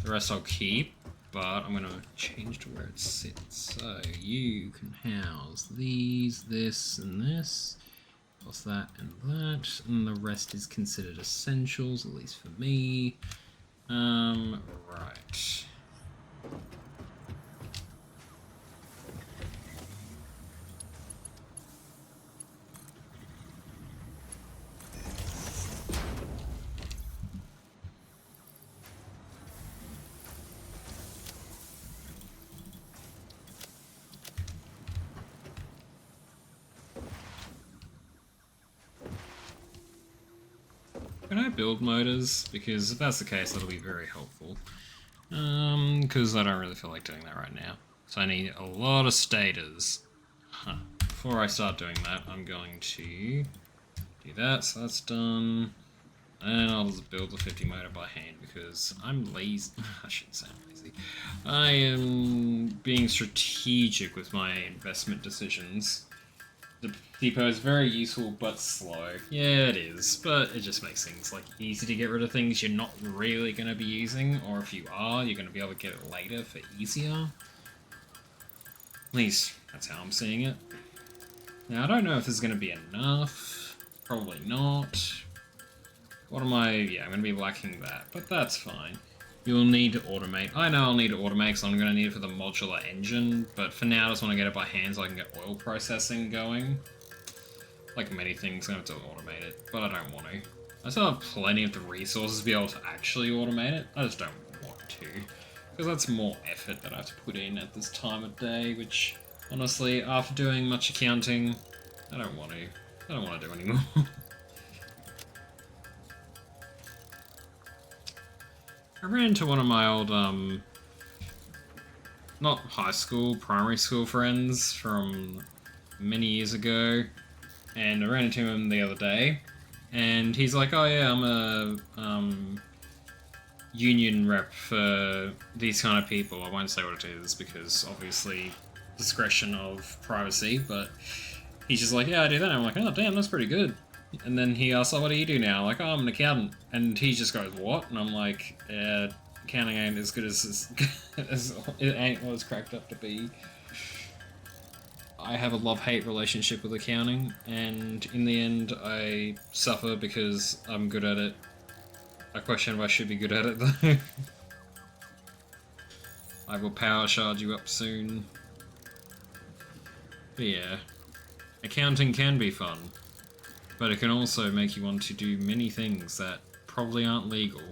The rest I'll keep, but I'm gonna change to where it sits. So you can house these, this, and this. Plus that and that, and the rest is considered essentials, at least for me. Right. Can I build motors? Because if that's the case, that'll be very helpful. Because I don't really feel like doing that right now. So I need a lot of stators. Huh. Before I start doing that, I'm going to do that, so that's done. And I'll just build the 50 motor by hand because I'm lazy. I shouldn't say I'm lazy. I am being strategic with my investment decisions. The depot is very useful but slow. Yeah, it is, but it just makes things like easy to get rid of things you're not really going to be using, or if you are, you're going to be able to get it later for easier. At least that's how I'm seeing it. Now I don't know if this is going to be enough. Probably not. What am I? Yeah, I'm going to be lacking that, but that's fine. You'll need to automate. I know I'll need to automate because I'm going to need it for the modular engine, but for now I just want to get it by hand so I can get oil processing going. Like many things, I'm going to have to automate it, but I don't want to. I still have plenty of the resources to be able to actually automate it. I just don't want to, because that's more effort that I have to put in at this time of day, which, honestly, after doing much accounting, I don't want to. I don't want to do anymore. I ran into one of my old, not high school, primary school friends from many years ago, and I ran into him the other day, and he's like, oh yeah, I'm a, union rep for these kind of people. I won't say what it is, because obviously discretion of privacy, but he's just like, yeah, I do that, and I'm like, oh damn, that's pretty good. And then he asks, like, what do you do now? Like, oh, I'm an accountant. And he just goes, what? And I'm like, accounting ain't as good as it ain't what it's cracked up to be. I have a love-hate relationship with accounting, and in the end, I suffer because I'm good at it. I question if I should be good at it, though. I will power charge you up soon. But yeah, accounting can be fun. But it can also make you want to do many things that probably aren't legal.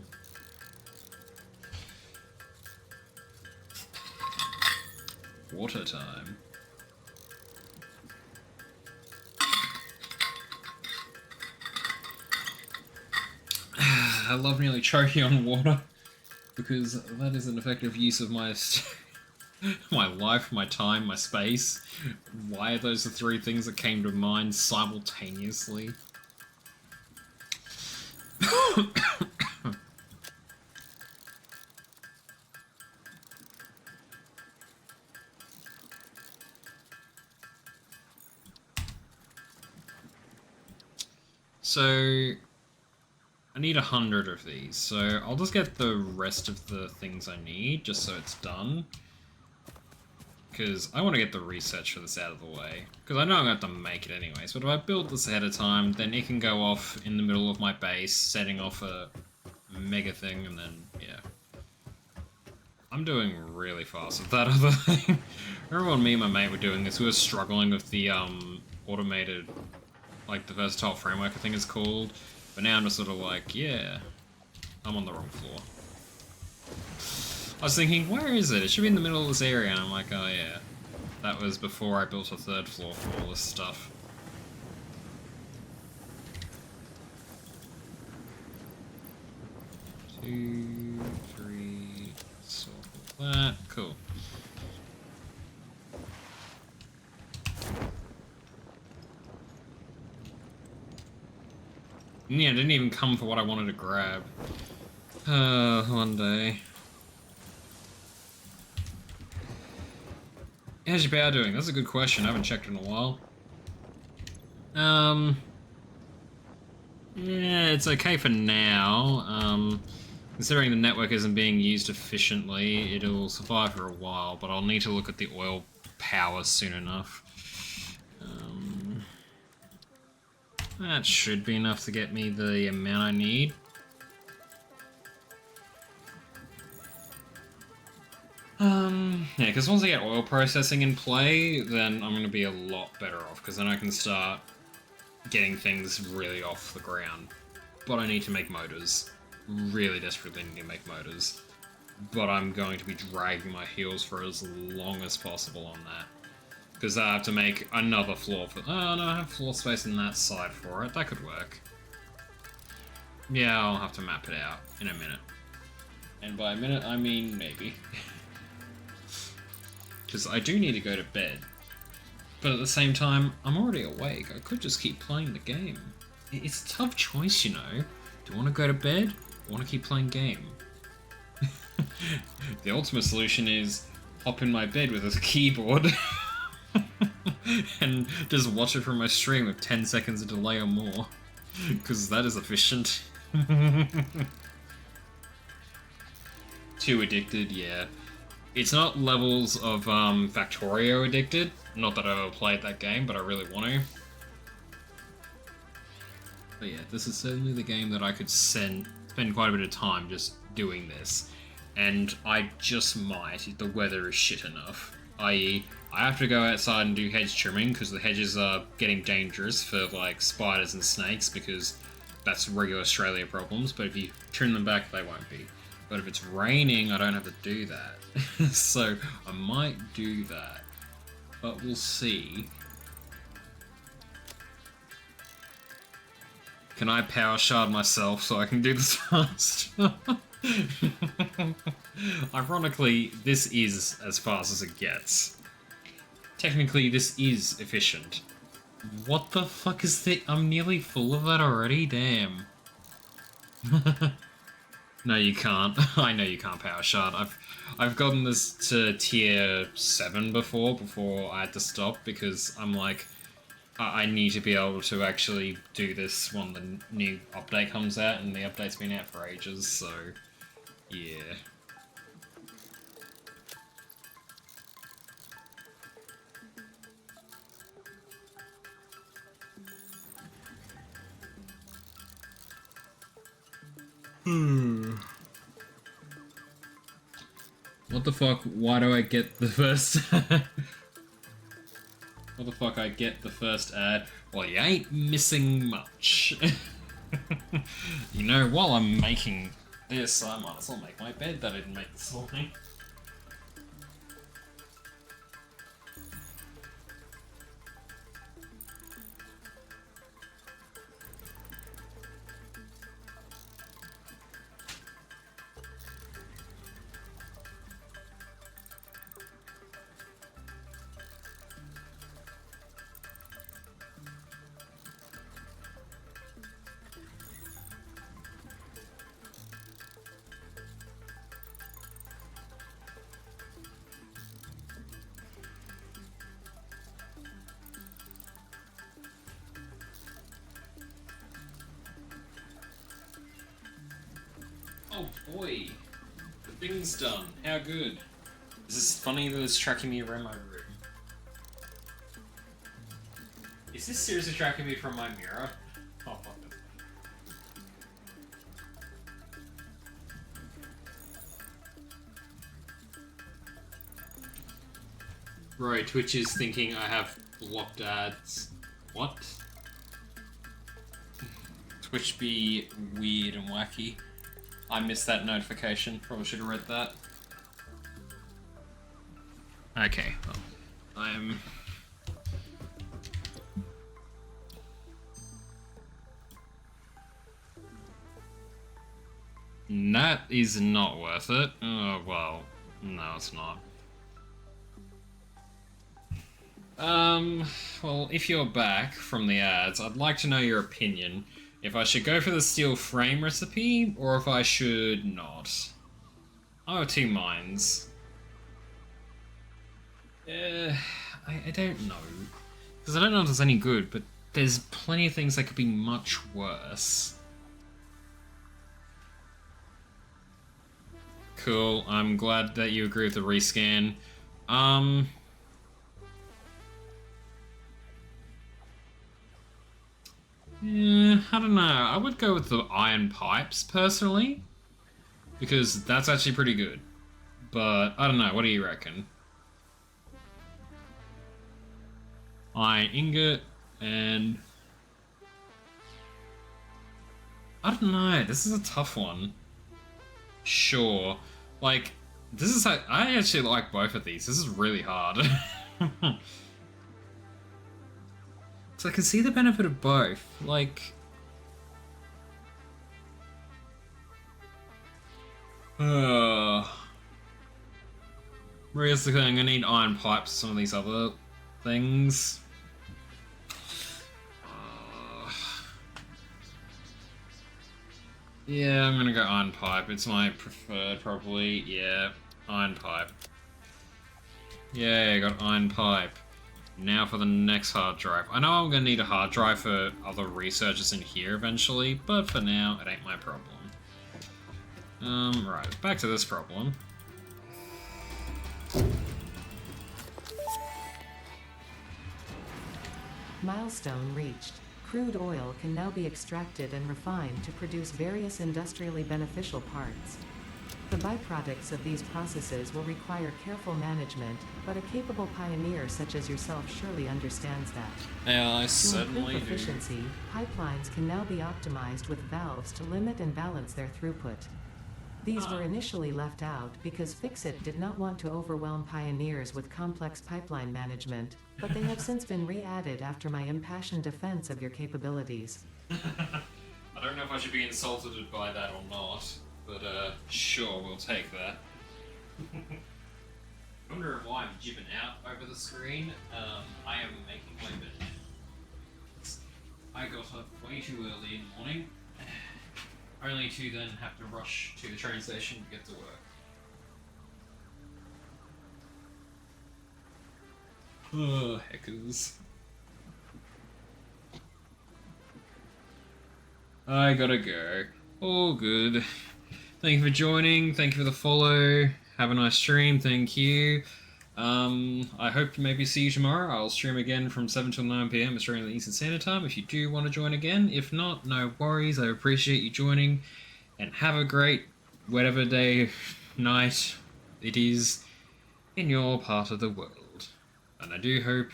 Water time. I love nearly choking on water, because that is an effective use of my my life, my time, my space. Why are those the three things that came to mind simultaneously? So, I need 100 of these, so I'll just get the rest of the things I need, just so it's done. Because I want to get the research for this out of the way. Because I know I'm going to have to make it anyways, but if I build this ahead of time, then it can go off in the middle of my base, setting off a mega thing, and then, yeah. I'm doing really fast with that other thing. Remember when me and my mate were doing this, we were struggling with the, automated, like, the versatile framework, I think it's called. But now I'm just sort of like, yeah, I'm on the wrong floor. I was thinking, where is it? It should be in the middle of this area, and I'm like, oh yeah. That was before I built a third floor for all this stuff. Two, three, solve all that. Cool. Yeah, it didn't even come for what I wanted to grab. One day. How's your power doing? That's a good question. I haven't checked in a while. Yeah, it's okay for now. Considering the network isn't being used efficiently, it'll survive for a while, but I'll need to look at the oil power soon enough. That should be enough to get me the amount I need. Yeah, because once I get oil processing in play, then I'm going to be a lot better off, because then I can start getting things really off the ground. But I need to make motors. Really desperately need to make motors. But I'm going to be dragging my heels for as long as possible on that. Because I have to make another floor for... Oh, no, I have floor space in that side for it. That could work. Yeah, I'll have to map it out in a minute. And by a minute, I mean maybe. Because I do need to go to bed. But at the same time, I'm already awake. I could just keep playing the game. It's a tough choice, you know. Do I want to go to bed or want to keep playing game? The ultimate solution is hop in my bed with a keyboard and just watch it from my stream with 10 seconds of delay or more. Because that is efficient. Too addicted, yeah. It's not levels of Factorio addicted. Not that I've ever played that game, but I really want to. But yeah, this is certainly the game that I could spend quite a bit of time just doing this. And I just might if the weather is shit enough. I.e., I have to go outside and do hedge trimming because the hedges are getting dangerous for like spiders and snakes because that's regular Australia problems. But if you trim them back, they won't be. But if it's raining, I don't have to do that. So I might do that. But we'll see. Can I power shard myself so I can do this fast? Ironically, this is as fast as it gets. Technically, this is efficient. What the fuck is that? I'm nearly full of that already? Damn. No, you can't. I know you can't power shard. I've gotten this to tier 7 before I had to stop because I'm like, I need to be able to actually do this when the new update comes out, and the update's been out for ages, so yeah. What the fuck? Why do I get the first... What the fuck, I get the first ad? Well, you ain't missing much. You know, while I'm making this, I might as well make my bed that I didn't make this morning. Oh boy, the thing's done. How good. Is this funny that it's tracking me around my room? Is this seriously tracking me from my mirror? Oh, fuck it. Bro, Twitch is thinking I have blocked ads. What? Twitch be weird and wacky. I missed that notification. Probably should have read that. Okay, well, I'm... That is not worth it. Oh, well, no, it's not. Well, if you're back from the ads, I'd like to know your opinion. If I should go for the steel frame recipe, or if I should not. I have 2 minds. I don't know. Because I don't know if it's any good, but there's plenty of things that could be much worse. Cool, I'm glad that you agree with the rescan. Yeah, I don't know. I would go with the iron pipes, personally. Because that's actually pretty good. But, I don't know, what do you reckon? Iron ingot, and... I don't know, this is a tough one. Sure. Like, this is how... I actually like both of these. This is really hard. So I can see the benefit of both. Like... Realistically, I'm gonna need iron pipes for some of these other things. Yeah, I'm gonna go iron pipe. It's my preferred, probably. Yeah, iron pipe. Yeah, I got iron pipe. Now for the next hard drive. I know I'm gonna need a hard drive for other researchers in here eventually, but for now, it ain't my problem. Right, back to this problem. Milestone reached. Crude oil can now be extracted and refined to produce various industrially beneficial parts. The byproducts of these processes will require careful management, but a capable pioneer such as yourself surely understands that. Yeah, I To certainly improve do. efficiency, pipelines can now be optimized with valves to limit and balance their throughput. These were initially left out because Fixit did not want to overwhelm pioneers with complex pipeline management, but they have since been re-added after my impassioned defense of your capabilities. I don't know if I should be insulted by that or not, but sure, we'll take that. I wonder why I'm jibbing out over the screen. I am making my bed. I got up way too early in the morning, only to then have to rush to the train station to get to work. Oh, heckers. I gotta go. All good. Thank you for joining. Thank you for the follow. Have a nice stream. Thank you. I hope to maybe see you tomorrow. I'll stream again from 7 till 9 p.m. Australian Eastern Standard Time if you do want to join again. If not, no worries. I appreciate you joining. And have a great whatever day, night it is in your part of the world. And I do hope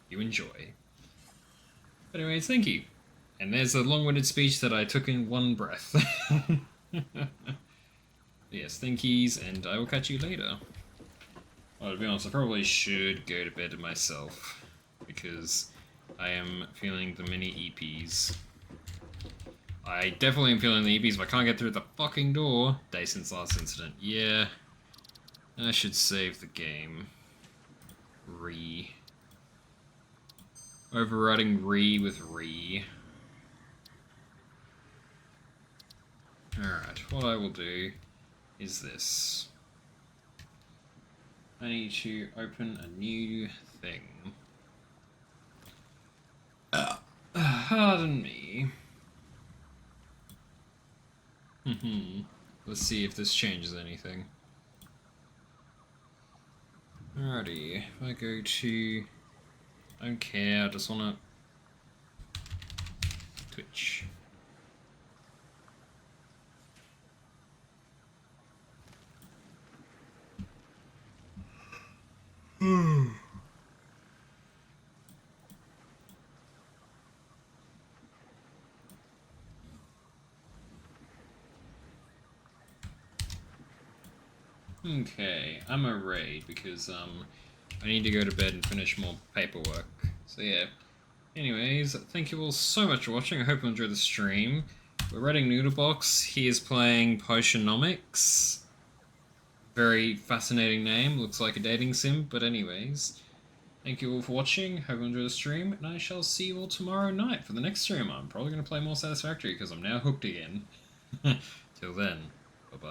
you enjoy. But anyways, thank you. And there's a long-winded speech that I took in one breath. Yes, thank yous, and I will catch you later. Well, to be honest, I probably should go to bed myself, because I am feeling the mini EPs. I definitely am feeling the EPs, but I can't get through the fucking door. Day since last incident. Yeah. I should save the game. Overriding with Alright, what I will do is this. I need to open a new thing. Pardon me. Let's see if this changes anything. Alrighty, if I go to... I don't care, I just wanna... Twitch. Okay, I'm a raid because I need to go to bed and finish more paperwork. So yeah. Anyways, thank you all so much for watching. I hope you enjoyed the stream. We're raiding Noodlebox. He is playing Potionomics. Very fascinating name. Looks like a dating sim, but anyways. Thank you all for watching. Hope you enjoyed the stream, and I shall see you all tomorrow night for the next stream. I'm probably going to play more Satisfactory because I'm now hooked again. Till then, bye-bye.